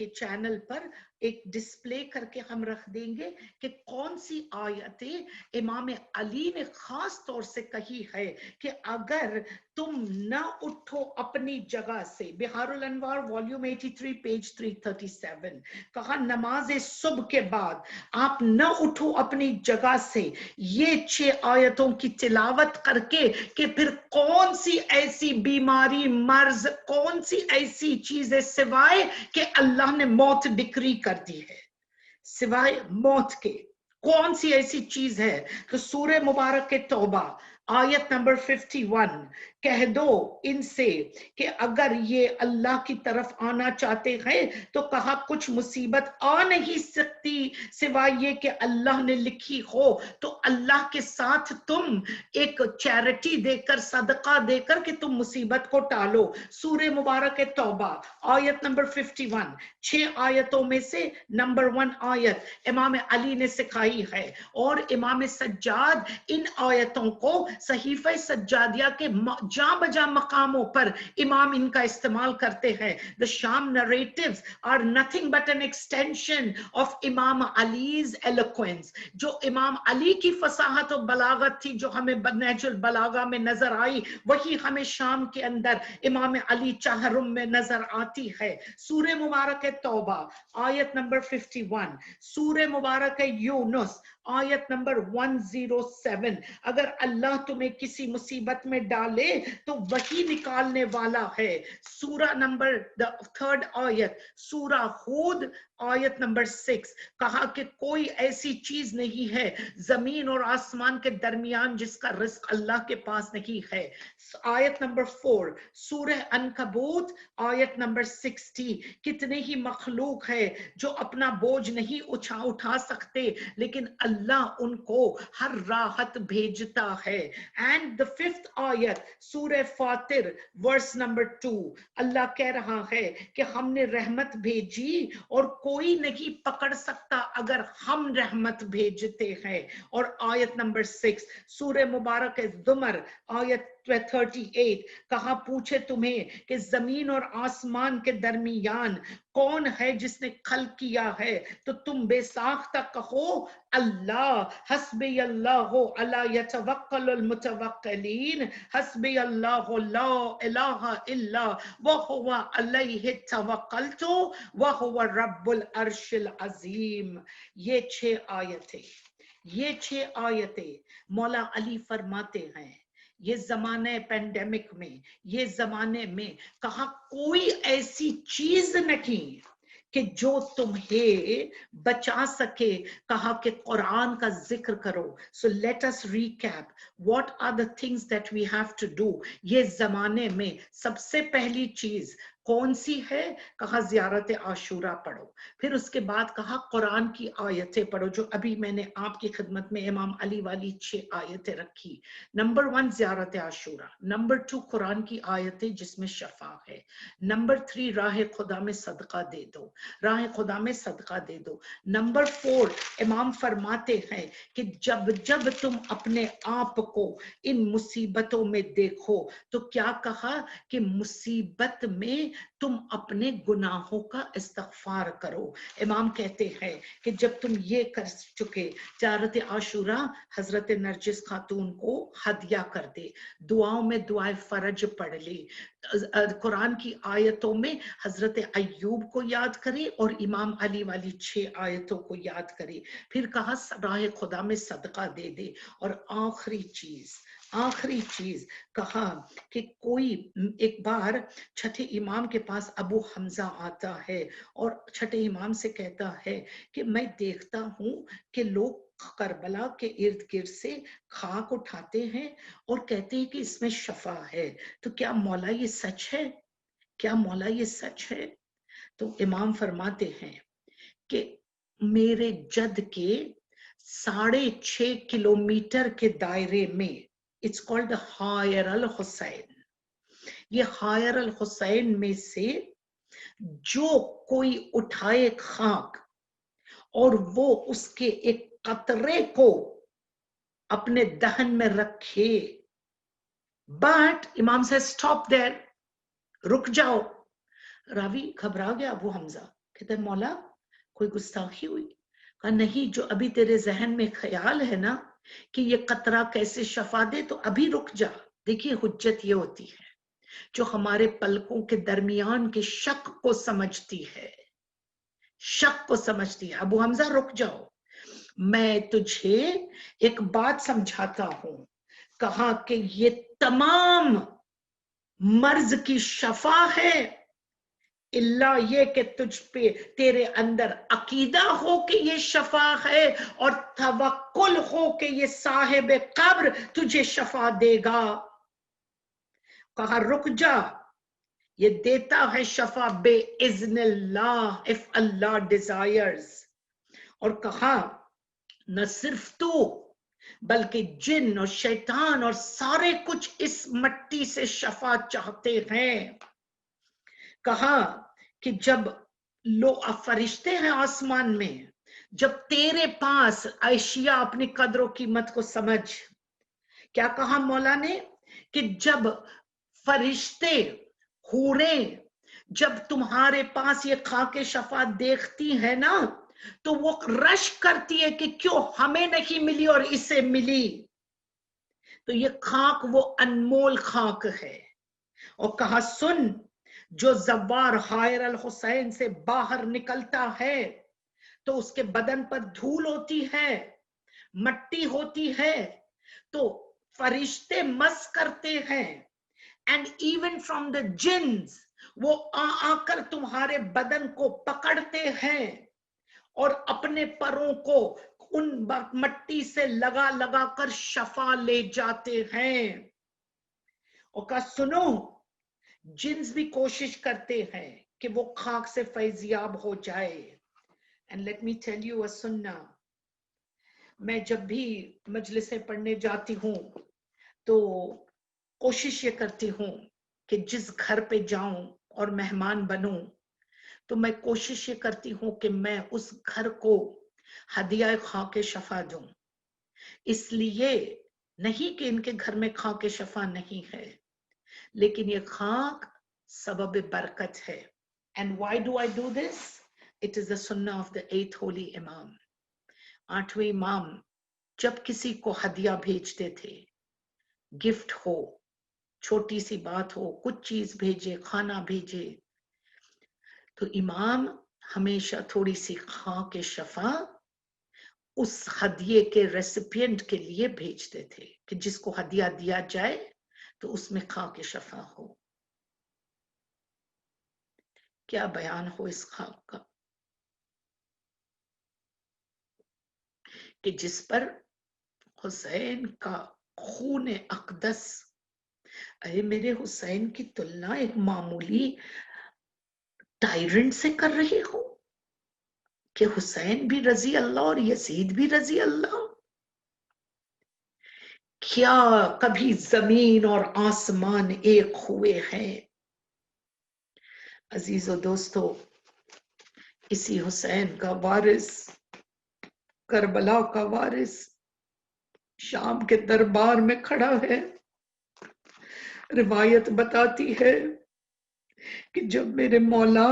C: چینل پر ایک ڈسپلے کر کے ہم رکھ دیں گے کہ کون سی آیتیں امام علی نے خاص طور سے کہی ہے کہ اگر تم نہ اٹھو اپنی جگہ سے. بحار الانوار والیوم 83 پیج 337 کہا نماز صبح کے بعد آپ نہ اٹھو اپنی جگہ سے یہ 6 آیتوں کی تلاوت کر کے کہ پھر کون سی ایسی بیماری، مرض، کون سی ایسی چیزیں سوائے کہ اللہ نے موت ڈکری کر دی ہے، سوائے موت کے کون سی ایسی چیز ہے. تو سورہ مبارک توبہ آیت نمبر 51 کہہ دو ان سے کہ اگر یہ اللہ کی طرف آنا چاہتے ہیں تو کہا کچھ مصیبت آ نہیں سکتی سوائے یہ کہ اللہ نے لکھی ہو. تو اللہ کے ساتھ تم ایک چیریٹی دے کر، صدقہ دے کر کہ تم مصیبت کو ٹالو. سورہ مبارک توبہ آیت نمبر 51 6 آیتوں میں سے نمبر 1 آیت امام علی نے سکھائی ہے، اور امام سجاد ان آیتوں کو صحیفہ سجادیہ کے جا بجا مقاموں پر امام ان کا استعمال کرتے ہیں. The Sham narratives are nothing but an extension of امام علی's eloquence. جو امام علی کی فصاحت و بلاغت تھی جو ہمیں نہج البلاغہ میں نظر آئی، وہی ہمیں شام کے اندر امام علی چہرم میں نظر آتی ہے. سورہ مبارک توبہ آیت نمبر 51، سورہ مبارک یونس آیت نمبر 107. اگر اللہ تمہیں کسی مصیبت میں ڈالے تو وہی نکالنے والا ہے. سورہ نمبر 3 آیت سورہ ہود آیت نمبر 6 کہا کہ کوئی ایسی چیز نہیں ہے زمین اور آسمان کے درمیان جس کا رزق اللہ کے پاس نہیں ہے. آیت نمبر 4 سورہ عنکبوت آیت نمبر 60 کتنے ہی مخلوق ہے جو اپنا بوجھ نہیں اٹھا سکتے لیکن اللہ ان کو ہر راحت بھیجتا ہے. And the 5th آیت سورہ فاطر ورس نمبر 2 اللہ کہہ رہا ہے کہ ہم نے رحمت بھیجی اور کوئی نہیں پکڑ سکتا اگر ہم رحمت بھیجتے ہیں. اور آیت نمبر 6 سورہ مبارک زمر آیت 38 کہا پوچھے تمہیں کہ زمین اور آسمان کے درمیان کون ہے جس نے خلق کیا ہے تو تم بے ساختہ کہو اللہ. حسبی اللہ الا یتوکل المتوکلین. حسبی اللہ لا الہ الا وہو علیہ توکلت وہو رب العرش العظیم. یہ 6 آیتیں مولا علی فرماتے ہیں یہ زمانے پینڈیمک میں، یہ زمانے میں کہا کوئی ایسی چیز نہیں کہ جو تمہیں بچا سکے. کہا کہ قرآن کا ذکر کرو. So let us recap what are the things that we have to do. یہ زمانے میں سب سے پہلی چیز کون سی ہے؟ کہا زیارت عاشورہ پڑھو. پھر اس کے بعد کہا قرآن کی آیتیں پڑھو جو ابھی میں نے آپ کی خدمت میں امام علی والی 6 آیتیں رکھی. نمبر 1 زیارت عاشورہ. نمبر 2 قرآن کی آیتیں جس میں شفا ہے. نمبر 3 راہ خدا میں صدقہ دے دو. راہ خدا میں صدقہ دے دو. نمبر 4 امام فرماتے ہیں کہ جب تم اپنے آپ کو ان مصیبتوں میں دیکھو تو کیا کہا کہ مصیبت میں تم اپنے گناہوں کا استغفار کرو. امام کہتے ہیں کہ جب تم یہ کر چکے زیارت عاشورہ حضرت نرجس خاتون کو ہدیہ کر دے، دعاؤں میں دعائے فرج پڑھ لے، قرآن کی آیتوں میں حضرت ایوب کو یاد کرے اور امام علی والی 6 آیتوں کو یاد کرے. پھر کہا راہ خدا میں صدقہ دے دے. اور آخری چیز کہا کہ کوئی ایک بار چھٹے امام کے پاس ابو حمزہ آتا ہے اور چھٹے امام سے کہتا ہے کہ میں دیکھتا ہوں کہ لوگ کربلا کے ارد گرد سے خاک اٹھاتے ہیں اور کہتے ہیں کہ اس میں شفا ہے، تو کیا مولا یہ سچ ہے؟ کیا مولا یہ سچ ہے؟ تو امام فرماتے ہیں کہ میرے جد کے 6.5 کلومیٹر کے دائرے میں it's called the حائر الحسین. یہ حائر الحسین میں سے جو کوئی اٹھائے خاک اور وہ اس کے ایک قطرے کو اپنے دہن میں رکھے، بٹ امام سے stop there، رک جاؤ. راوی گھبرا گیا ابو حمزہ، کہتے ہیں مولا کوئی گستاخی ہوئی؟ کہا نہیں، جو ابھی تیرے ذہن میں خیال ہے نا کہ یہ قطرہ کیسے شفا دے تو ابھی رک جا. دیکھیے حجت یہ ہوتی ہے جو ہمارے پلکوں کے درمیان کے شک کو سمجھتی ہے، شک کو سمجھتی ہے. ابو حمزہ رک جاؤ، میں تجھے ایک بات سمجھاتا ہوں. کہا کہ یہ تمام مرض کی شفا ہے اللہ یہ کہ تجھ پہ تیرے اندر عقیدہ ہو کہ یہ شفا ہے اور توکل ہو کہ یہ صاحب قبر تجھے شفا دے گا. کہا رک جا، یہ دیتا ہے شفا بے اذن اللہ if Allah desires. اور کہا نہ صرف تو بلکہ جن اور شیطان اور سارے کچھ اس مٹی سے شفا چاہتے ہیں. کہا کہ جب فرشتے ہیں آسمان میں، جب تیرے پاس اشیاء اپنی قدر و قیمت کو سمجھ. کیا کہا مولا نے کہ جب فرشتے حوریں جب تمہارے پاس یہ خاک شفا دیکھتی ہے نا تو وہ رش کرتی ہے کہ کیوں ہمیں نہیں ملی اور اسے ملی. تو یہ خاک وہ انمول خاک ہے. اور کہا سن، جو زوار حائر الحسین سے باہر نکلتا ہے تو اس کے بدن پر دھول ہوتی ہے، مٹی ہوتی ہے، تو فرشتے مس کرتے ہیں. and even from the jinns وہ آ کر تمہارے بدن کو پکڑتے ہیں اور اپنے پروں کو ان مٹی سے لگا لگا کر شفا لے جاتے ہیں. اور کہا سنو، جنس بھی کوشش کرتے ہیں کہ وہ خاک سے فیضیاب ہو جائے. and let me tell you a sunnah، میں جب بھی مجلسیں پڑھنے جاتی ہوں تو کوشش یہ کرتی ہوں کہ جس گھر پہ جاؤں اور مہمان بنوں تو میں کوشش یہ کرتی ہوں کہ میں اس گھر کو ہدیہ خاک شفا دوں. اس لیے نہیں کہ ان کے گھر میں خاک شفا نہیں ہے، لیکن یہ خاک سبب برکت ہے. And why do I do this? It is the sunnah of the 8th holy imam. 8ویں امام جب کسی کو ہدیہ بھیجتے تھے، گفٹ ہو، چھوٹی سی بات ہو، کچھ چیز بھیجے، کھانا بھیجے، تو امام ہمیشہ تھوڑی سی خاک شفا اس ہدیے کے ریسیپینٹ کے لیے بھیجتے تھے کہ جس کو ہدیہ دیا جائے تو اس میں خاک شفا ہو. کیا بیان ہو اس خاک کا کہ جس پر حسین کا خون اقدس. اے میرے حسین کی تلنا ایک معمولی ٹائرنٹ سے کر رہی ہو کہ حسین بھی رضی اللہ اور یزید بھی رضی اللہ. کیا کبھی زمین اور آسمان ایک ہوئے ہیں؟ عزیز و دوستو، اسی حسین کا وارث، کربلا کا وارث شام کے دربار میں کھڑا ہے. روایت بتاتی ہے کہ جب میرے مولا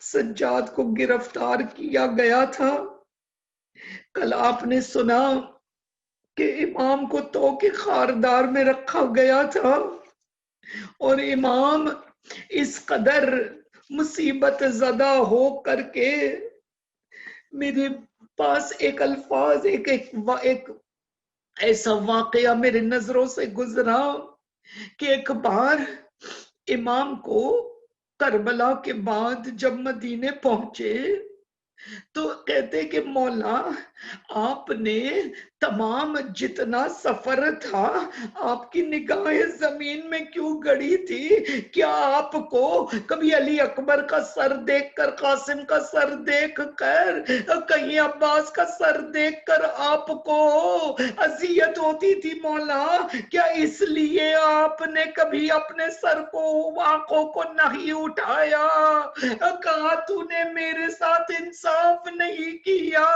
C: سجاد کو گرفتار کیا گیا تھا، کل آپ نے سنا کہ امام کو تو کے خاردار میں رکھا گیا تھا اور امام اس قدر مصیبت زدہ ہو کر کے میرے پاس ایک الفاظ ایک ایسا واقعہ میرے نظروں سے گزرا کہ ایک بار امام کو کربلا کے بعد جب مدینے پہنچے تو کہتے کہ مولا آپ نے تمام جتنا سفر تھا آپ کی نگاہیں زمین میں کیوں گڑی تھی؟ کیا آپ کو کبھی علی اکبر کا سر دیکھ کر، قاسم کا سر دیکھ کر، کہیں عباس کا سر دیکھ کر آپ کو اذیت ہوتی تھی مولا؟ کیا اس لیے آپ نے کبھی اپنے سر کو، آنکھوں کو نہیں اٹھایا؟ کہا تو نے میرے ساتھ انصاف نہیں کیا.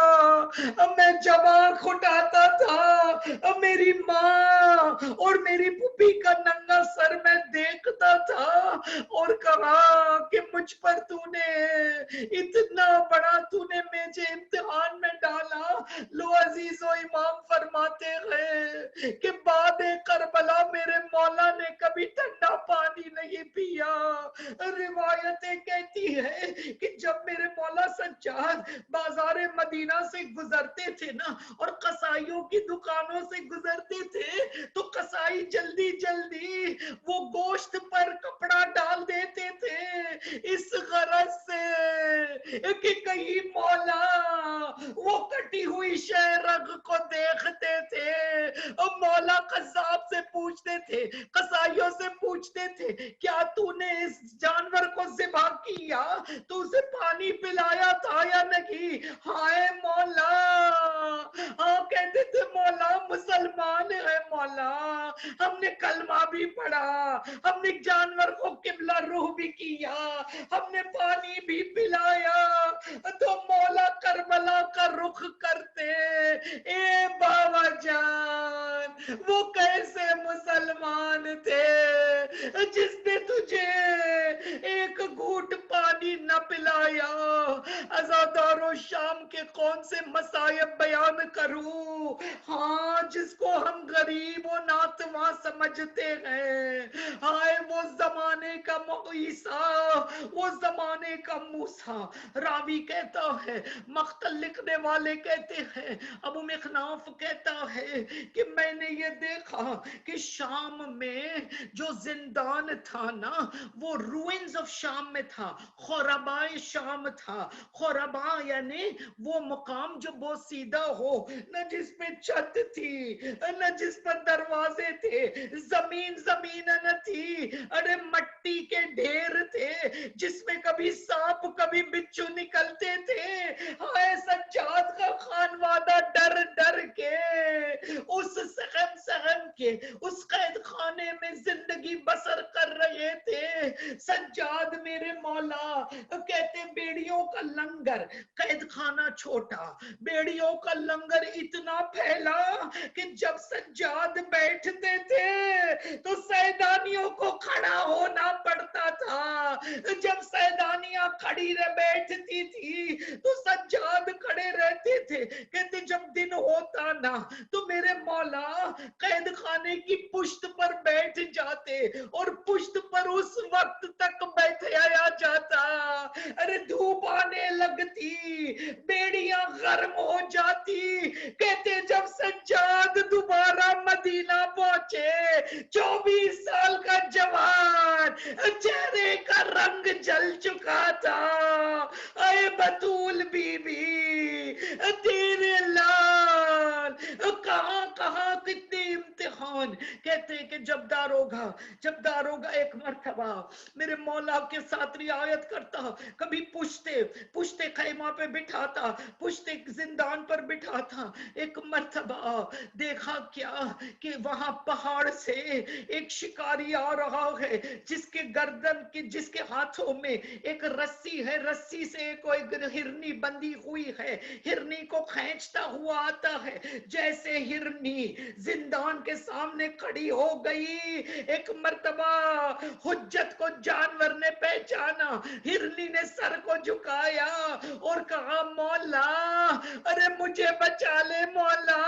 C: میں جب آنکھ اٹھاتا تھا میری ماں اور میری پھوپھی کا ننگا سر میں دیکھتا تھا اور کہا کہ مجھ پر تو نے اتنا بڑا مجھے امتحان میں ڈالا. لو عزیز و امام فرماتے ہیں کہ بعد کربلا میرے مولا نے کبھی ٹھنڈا پانی نہیں پیا. روایتیں کہتی ہے کہ جب میرے مولا سجاد بازار مدینہ سے گزرتے تھے نا اور قصائیوں کی دکانوں سے گزرتے تھے تو قصائی جلدی جلدی وہ گوشت پر کپڑا ڈال دیتے تھے اس غرض سے کہ کہیں مولا وہ کٹی ہوئی شے رگ کو دیکھتے تھے. مولا قذاب سے پوچھتے تھے، قصائیوں سے پوچھتے تھے کیا تو نے اس جانور کو ذبح کیا تو اسے پانی پلایا تھا یا نہیں؟ ہائے مولا، ہاں کہتے تھے مولا مسلمان ہے مولا، ہم نے کلمہ بھی پڑھا، ہم نے جانور کو قبلہ روح بھی کیا، ہم نے پانی بھی پلایا. تو مولا کربلا کا رخ کرتے، اے بابا جان وہ کیسے مسلمان تھے جس نے تجھے ایک گھوٹ پانی نہ پلایا؟ عزادارو شام کے کون سے مصائب بیان کروں، ہاں جس کو ہم غریب و ناتواں سمجھتے ہیں. ہائے وہ زمانے کا عیسیٰ، وہ زمانے کا موسیٰ. راوی کہتا ہے، مقتل لکھنے والے کہتے ہیں، ابو مخناف کہتا ہے کہ میں نے یہ دیکھا کہ شام میں جو زندان تھا نا وہ روئنز آف شام میں تھا، خرابائے شام تھا. خرابا یعنی وہ مقام جو بہت سیدھا ہو، نہ جس پہ چھت تھی نہ جس پر دروازے تھے، زمین نہ تھی، ارے مٹی کے ڈھیر تھے جس میں کبھی سانپ کبھی بچھو نکلتے تھے. ہائے سجاد کا خانوادہ ڈر ڈر کے اس سہم کے اس قید خانے میں زندگی بسر کر رہے تھے. سجاد میرے مولا کہتے بیڑیوں کا لنگر، قید خانہ چھوٹا، بیڑیوں کا لنگر اتنا پھیلا کہ جب سجاد بیٹھتے تھے تو سیدانیوں کو کھڑا ہونا پڑتا تھا، جب سیدانیاں کھڑی رہ بیٹھتی تھی تو سجاد کھڑے رہتے تھے۔ کہتے جب دن ہوتا نا تو میرے مولا قید خانے کی پشت پر بیٹھ جاتے اور پشت پر اس وقت تک بیٹھایا جاتا، ارے دھوپ آنے لگتی، بیڑیاں گرم ہو جاتی۔ کہتے جب سجاد دوبارہ مدینہ پہنچے، 24 سال کا جوان، چہرے کا رنگ جل چکا تھا، اے بطول بی بی تیرے لال کہاں کہاں کتنے امتحان۔ کہتے ہیں کہ جب داروگا ایک مرتبہ میرے مولا کے ساتھ رعایت کرتا، کبھی پشتے خیمہ پہ بٹھاتا، پشتے زندان پر بٹھاتا، ایک مرتبہ دیکھا کیا کہ وہاں پہاڑ سے ایک شکاری آ رہا ہے جس کے گردن کی، جس کے ہاتھوں میں ایک رسی ہے، رسی سے کوئی ہرنی بندھی ہوئی ہے، ہرنی کو کھینچتا ہوا آتا ہے۔ جیسے ہرنی زندان کے سامنے کھڑی ہو گئی، ایک مرتبہ حجت کو جانور نے پہچانا، ہرنی نے سر کو جھکایا اور کہا مولا ارے مجھے بچا لے مولا۔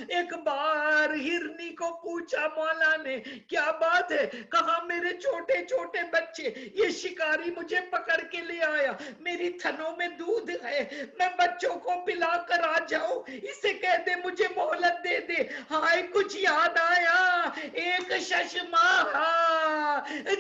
C: ایک بار ہرنی کو پوچھا مولا نے کیا بات ہے، کہا میرے چھوٹے چھوٹے بچے، یہ شکاری مجھے پکڑ کے لے آیا، میری تھنوں میں دودھ ہے، میں بچوں کو پلا کر آ جاؤں، اسے کہہ دے مجھے مہلت دے دے۔ ہائے کچھ یاد آیا، ایک شش ماہ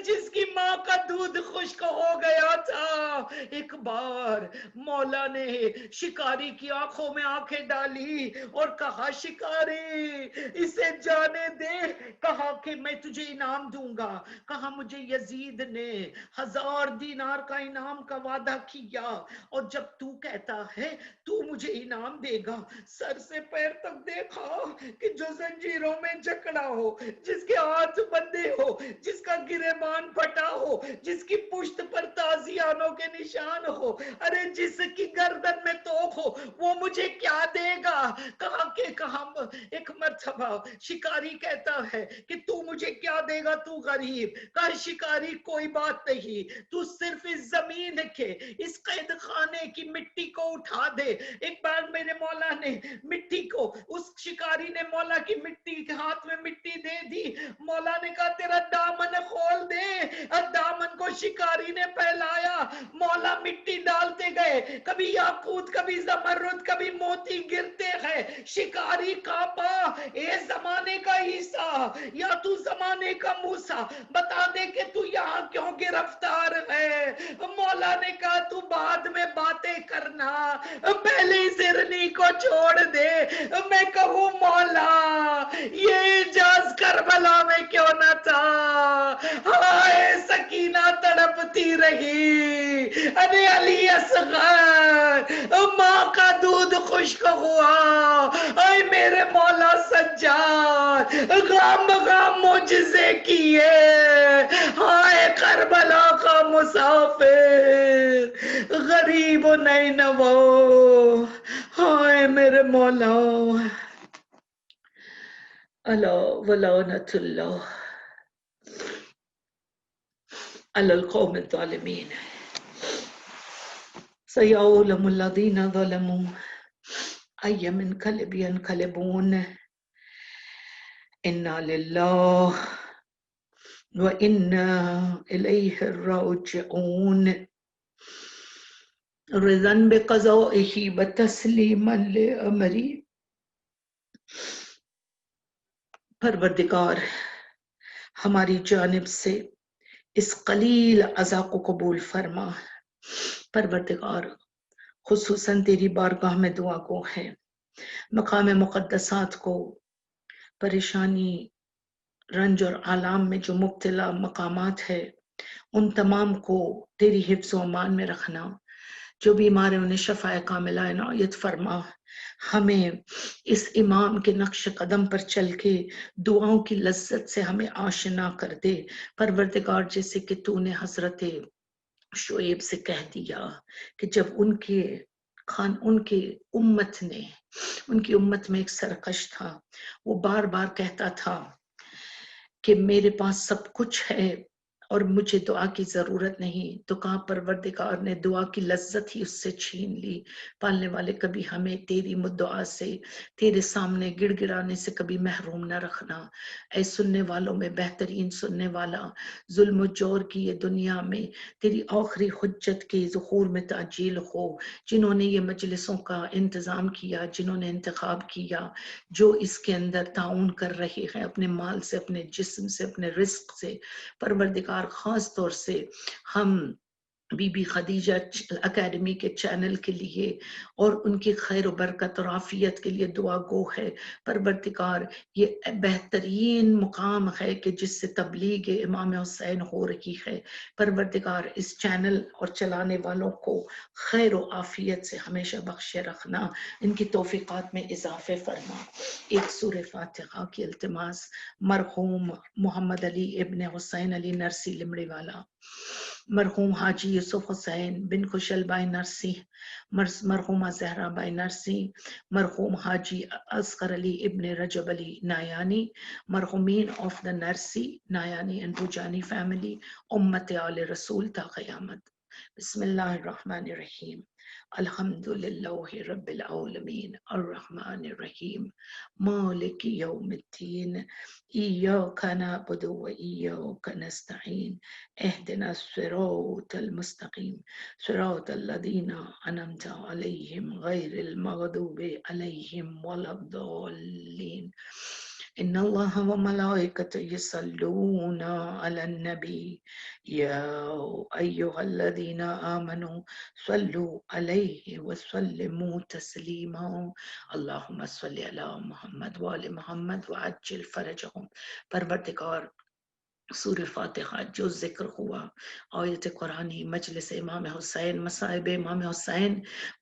C: جس کی ماں کا دودھ خشک ہو گیا تھا۔ ایک بار مولا نے شکاری کی آنکھوں میں آنکھیں ڈالی اور کہا شکاری اسے جانے دے، کہا کہ میں تجھے انعام دوں گا، کہا مجھے یزید نے 1000 دینار کا انعام کا وعدہ کیا، اور جب تو کہتا ہے تو مجھے انعام دے گا، سر سے پیر تک دیکھا کہ جو زنجیروں میں جکڑا ہو، جس کے ہاتھ بندھے ہو، جس کا گریبان پھٹا ہو، جس کی پشت پر تازیانوں کے نشان ہو، ارے جس کی گردن میں توق ہو، وہ مجھے کیا دے گا؟ کہا ایک مرتبہ شکاری کہتا ہے کہ تو مجھے کیا دے گا، تو غریب، کہا شکاری کوئی بات نہیں، تو صرف اس زمین کے، اس قید خانے کی مٹی کو اٹھا دے۔ ایک بار میرے مولا نے مٹی کو، اس شکاری نے مولا کی مٹی کے ہاتھ میں مٹی دے دی، مولا نے کہا تیرا دامن کھول دے، اور دامن کو شکاری نے پھیلایا، مولا مٹی ڈالتے گئے، کبھی یاقوت کبھی زمرد کبھی موتی گرتے ہیں، شکاری کانپا، اے زمانے کا عیسیٰ یا تو زمانے کا موسیٰ، بتا دے کہ تو یہاں کیوں گرفتار ہے؟ مولا نے کہا تو بعد میں باتیں کرنا، پہلے اس ہرنی کو چھوڑ دے۔ میں کہوں مولا یہ اجاز کربلا میں کیوں نہ تھا؟ ہائے سکینہ تڑپتی رہی، ارے علی اصغر ماں کا دودھ خشک ہوا، اے میرے مولا سجاد غام غام معجزے کیے، ہائے کربلا کا مسافر غریب و نینوو، ہائے میرے مولا الا ولعنت اللہ علی القوم الظالمین۔ سیعلم الذین ظلموا ای منقلب ینقلبون، انا للہ وَإِنَّا إِلَيْهِ رَاجِعُونَ، رضا بقضائه وتسلیما لأمری۔ پروردگار ہماری جانب سے اس قلیل عزا کو قبول فرما۔ پروردگار خصوصاً تیری بارگاہ میں دعا کو ہے، مقام مقدسات کو، پریشانی رنج اور آلام میں جو مبتلا مقامات ہے ان تمام کو تیری حفظ و امان میں رکھنا، جو بیمار ہیں انہیں شفاء کاملہ عنایت فرما، ہمیں اس امام کے نقش قدم پر چل کے دعاؤں کی لذت سے ہمیں آشنا کر دے۔ پروردگار جیسے کہ تو نے حضرت شعیب سے کہہ دیا کہ جب ان کی امت میں ایک سرکش تھا، وہ بار بار کہتا تھا کہ میرے پاس سب کچھ ہے اور مجھے دعا کی ضرورت نہیں، تو کہاں پروردگار نے دعا کی لذت ہی اس سے چھین لی۔ پالنے والے کبھی ہمیں تیری مدعا سے، تیرے سامنے گڑ گڑانے سے کبھی محروم نہ رکھنا۔ اے سننے والوں میں بہترین سننے والا، ظلم و جور کی یہ دنیا میں تیری آخری حجت کے ظہور میں تعجیل ہو۔ جنہوں نے یہ مجلسوں کا انتظام کیا، جنہوں نے انتخاب کیا، جو اس کے اندر تعاون کر رہے ہیں اپنے مال سے، اپنے جسم سے، اپنے رزق سے، پروردگار خاص طور سے ہم بی بی خدیجہ اکیڈمی کے چینل کے لیے اور ان کی خیر و برکت اور عافیت کے لیے دعا گو ہے۔ پروردگار یہ بہترین مقام ہے کہ جس سے تبلیغ امام حسین ہو رہی ہے۔ پروردگار اس چینل اور چلانے والوں کو خیر و عافیت سے ہمیشہ بخشے رکھنا، ان کی توفیقات میں اضافے فرما۔ ایک سورہ فاتحہ کی التماس مرحوم محمد علی ابن حسین علی نرسی لمڑی والا، مرحوم حاجی یوسف حسین بن خوشل بائی نرسی، مرحومہ زہرا بائی نرسی، مرحوم حاجی اصغر علی ابن رجب علی نایانی، مرحومین of the Narsi Nayani and Bojani family, امت آل رسول تا قیامت۔ بسم اللہ الرحمن الرحیم، الحمد للہ رب العالمین الرحمن الرحیم مالک یوم الدین، ایاک نعبد و ایاک نستعین، اہدنا الصراط المستقیم، صراط الذین انعمت علیہم غیر المغضوب علیہم ولا الضالین۔ ان اللہ و ملائکتہ یصلون علی النبی یا ایہا الذین آمنوا صلوا علیہ وسلموا تسلیما۔ اللہم صلی علی محمد وآل محمد وعجل فرجہم۔ پروردگار سورہ فاتحہ جو ذکر ہوا، آیت قرآنی، مجلس امام حسین، مصائب امام حسین،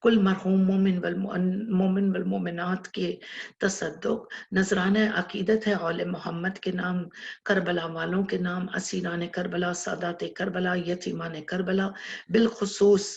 C: کل مرحوم مومن والمومنات کے تصدق، نذرانہ عقیدت ہے آل محمد کے نام، کربلا والوں کے نام، اسیران کربلا، سادات کربلا، یتیمان کربلا، بالخصوص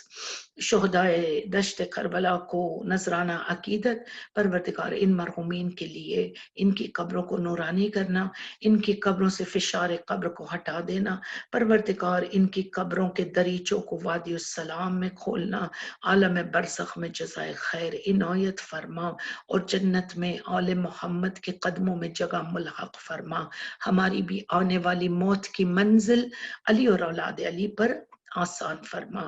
C: شہدائے دشت کربلا کو نذرانہ عقیدت۔ پروردگار ان مرحومین کے لیے ان کی قبروں کو نورانی کرنا، ان کی قبروں سے فشار قبر کو ہٹا دینا، پروردگار ان کی قبروں کے دریچوں کو وادی السلام میں کھولنا، عالم برزخ میں جزائے خیر عنایت فرما اور جنت میں آل محمد کے قدموں میں جگہ ملحق فرما۔ ہماری بھی آنے والی موت کی منزل علی اور اولاد علی پر آسان فرما۔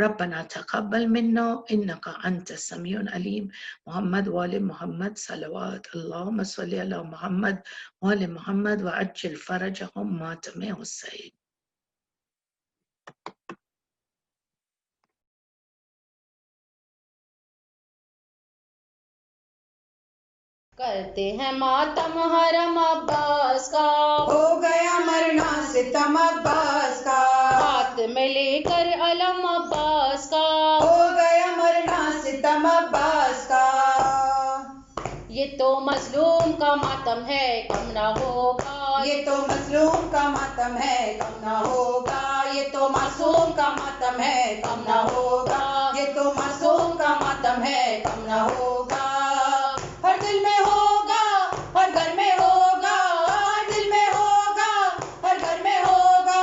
C: ربنا تقبل منا انک انت السمیع العلیم۔ محمد وآل محمد صلوات، اللہم صلی علی محمد وآل محمد وعجل فرجہم ماتم حسین۔
A: کرتے ہیں ماتم حرم عباس کا،
D: ہو گیا مرنا ستم عباس کا،
A: ہاتھ میں لے کر علم عباس کا،
D: ہو گیا مرنا ستم عباس کا۔
A: یہ تو مظلوم کا ماتم ہے کم نہ ہوگا،
D: یہ تو مظلوم کا ماتم ہے کم نہ ہوگا، یہ تو معصوم کا ماتم ہے کم نہ ہوگا، یہ تو معصوم کا ماتم ہے کم نہ ہوگا۔ ہر دل میں ہوگا، ہر گھر میں ہوگا، ہر دل میں ہوگا، ہر گھر میں ہوگا،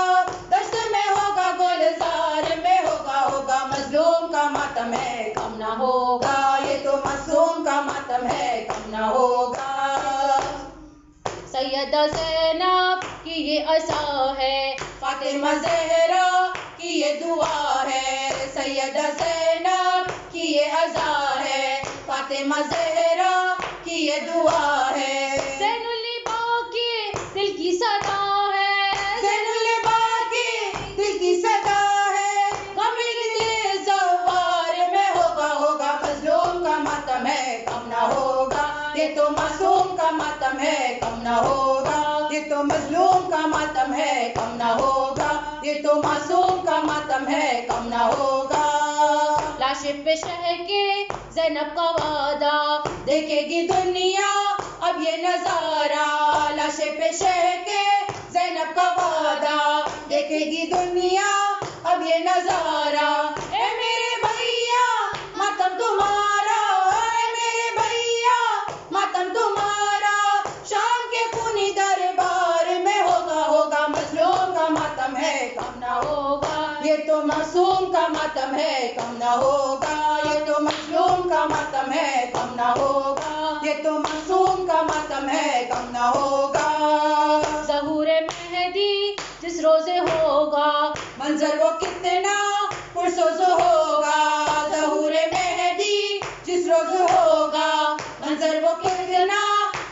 D: دشت میں ہوگا، گلزار میں ہوگا، ہوگا مظلوم کا ماتم ہے کم نہ ہوگا، یہ تو معصوم کا ماتم ہے کم نہ ہوگا۔
A: سیدہ زینب کی یہ عزا ہے،
D: فاطمہ زہرا کی یہ دعا ہے، سیدہ زینب کی یہ عزا ہے، فاطمہ زہرا کی یہ دعا ہے۔
A: زین العباد کی دل کی صدا ہے،
D: زین العباد کی دل کی صدا ہے، غم دل زوار میں ہوگا، ہوگا مظلوم کا ماتم ہے کم نہ ہوگا، یہ تو معصوم کا ماتم ہے کم نہ ہوگا، یہ تو مظلوم کا ماتم ہے کم نہ ہوگا، یہ تو معصوم کا ماتم ہے کم نہ ہوگا۔
A: لاش پہ شہ کے زینب کا وعدہ،
D: دیکھے گی دنیا اب یہ نظارہ، لاش پہ شہ کے زینب کا وعدہ، دیکھے گی دنیا اب اب یہ نظارہ، اے میرے بھیا ماتم تمہارا، اے میرے بھیا ماتم تمہارا، شام کے خونی دربار میں ہوگا، ہوگا مظلوم کا ماتم ہے کم نہ ہوگا، یہ تو معصوم کا ماتم ہے کم نہ ہوگا، یہ تو مظلوم کا ماتم ہے کم نہ ہوگا، یہ تو معصوم کا ماتم ہے کم نہ ہوگا۔
A: ظہور مہدی جس روزے ہوگا،
D: منظر وہ کتنا پرسوز ہوگا، ظہور مہدی جس روز ہوگا، منظر وہ کتنا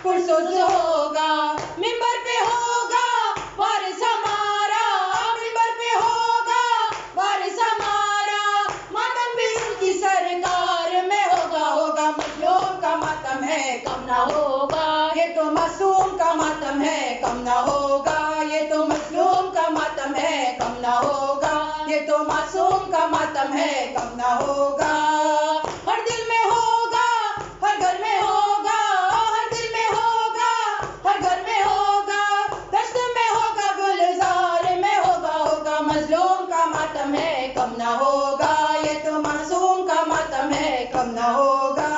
D: پرسوز ہوگا، منبر پہ ہوگا وارث ہمارا، منبر پہ ہوگا وارث ہمارا، ماتم بھی ان کی سرکار میں ہوگا، ہوگا مظلوم کا ماتم ہے کم نہ ہوگا، یہ تو معصوم کا ماتم ہے کم نہ ہوگا، یہ تو مظلوم کا ماتم ہے کم نہ ہوگا، یہ تو معصوم کا ماتم ہے کم نہ ہوگا۔ ہر دل میں ہوگا، ہر گھر میں ہوگا، ہر دل میں ہوگا، ہر گھر میں ہوگا، دشت میں ہوگا، گلزار میں ہوگا، ہوگا مظلوم کا ماتم ہے کم نہ ہوگا، یہ تو معصوم کا ماتم ہے کم نہ ہوگا۔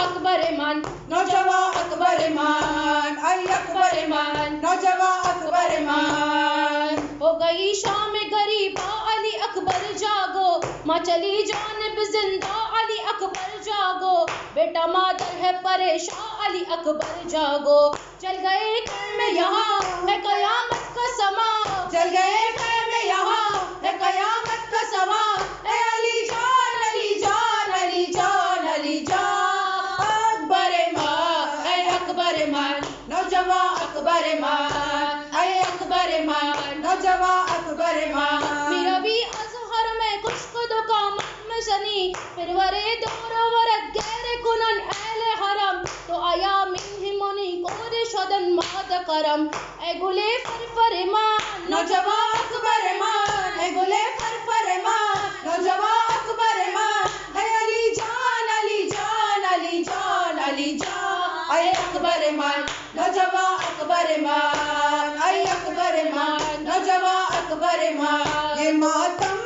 A: اکبر من
D: نوجوان اکبر مان، اے اکبر مان، نوجوان اکبر مان،
A: ہو گئی شام غریبا علی اکبر جاگو، ماں چلی جانب زندہ علی اکبر جاگو، بیٹا مادر ہے پریشان علی اکبر جاگو، چل گئے گھر میں یہاں ہے قیامت کا سما،
D: چل گئے خیر میں یہاں ہے قیامت کا سما، اے علی جان علی جان علی جان علی جان، اکبر مان، اے اکبر مان، نوجوان اکبر مان، اے اکبر مان، نوجوان اکبر مان،
A: میرا بھی ازہر میں خشک دکامت میں سنی، پھر ورے دور ورد گیر کنن اہل حرم، تو آیا منہمونی کور شدن ماد کرم، اے گلے فرمان
D: نوجوان اکبر مان، اے گلے فرمان، نوجوان اکبر مان، اے علی جان علی جان علی جان علی جان، اے اکبر مان، نوجوان اکبر مان، اے اکبر مان، نوجوان اکبر مان، یہ ماتم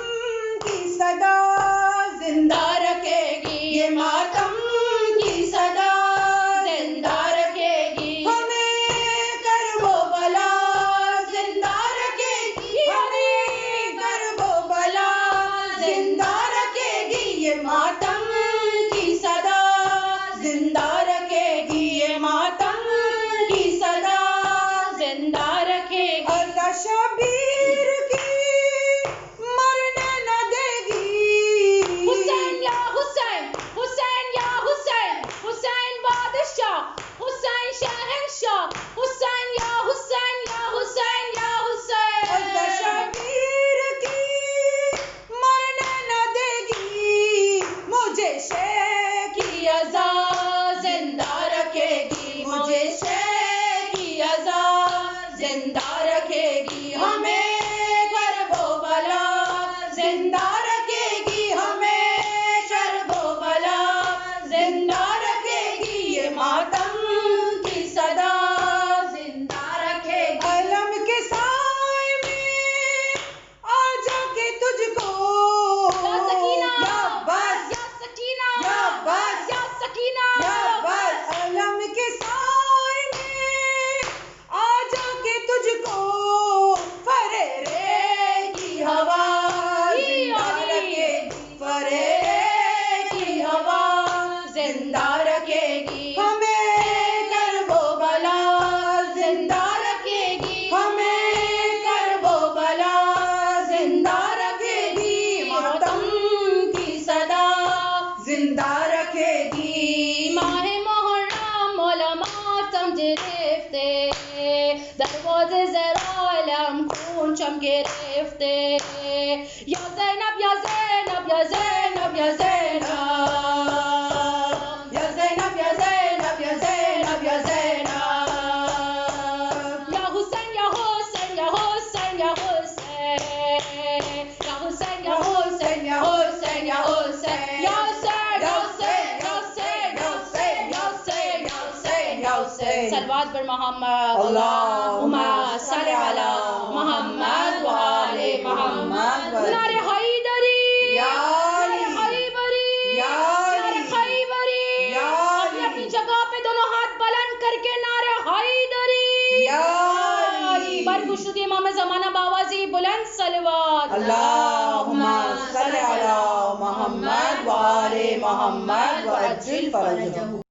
D: کی صدا زندہ رکھے گی، یہ ماتم کی صدا زندہ رکھے گی، ہمیں کرب و بلا زندہ رکھے گی، ہمیں کرب و بلا زندہ رکھے گی، یہ ماتم کی صدا زندہ رکھے گی، یہ ماتم کی صدا زندہ رکھے گی، اللہ شبیر کی مرنے نہ دے گی،
A: حسین یا حسین، حسین یا حسین، حسین بادشاہ، حسین شہنشاہ، حسین یا حسین یا حسین یا
D: اللہ
A: حسین،
D: شبیر کی مرنے نہ دے گی، مجھے شے کی عزا زندہ رکھے گی، مجھے شے کی عزا زندہ رکھے گی، ہمیں کرب و بلا زندہ رکھے گی، ہمیں شرب و بلا زندہ رکھے گی، یہ ماتم کی صدا زندہ رکھے گی، علم کے سائے میں آ جا کے تجھ کو
A: یا سکینہ،
D: یا بس
A: یا سکینہ،
D: یا بس
A: یا سکینہ،
D: یا بس، علم کے سائے میں آ جا کے تجھ کو فریرے کی ہوا زندہ رکھے گی، فریرے کی ہوا زندہ رکھے گی، ہمیں کرب و بلا زندہ رکھے گی، ہمیں کرب و بلا زندہ رکھے گی، ماتم کی صدا زندہ رکھے گی،
A: ماہ محرم مولا ماتم گرفته، دروازه زرالم خون چم گرفته، یا زینب یا زینب یا زینب یا زینب،
D: یا زینب یا زینب یا زینب یا زینب،
A: یا حسین یا حسین یا حسین یا حسین، یا حسین یا حسین
D: یا حسین یا حسین،
A: یا حسین
D: یا حسین یا حسین یا حسین یا حسین یا حسین یا حسین،
A: صلوات بر محمد
D: اللہم
A: صل علی محمد و آل محمد۔ نعرے حیدری،
D: یا
A: نعرے
D: علی،
A: خیبری،
D: یا
A: نعرے
D: علی،
A: خیبری،
D: یا
A: اپنی اپنی
D: علی،
A: جگہ پہ دونوں ہاتھ بلند کر کے نعرے حیدری،
D: یا علی۔
A: باری خوش ہوتی امام زمانہ باوازی بلند صلوات۔
D: اللہم صل علی محمد و آل محمد وعجل فرجہ۔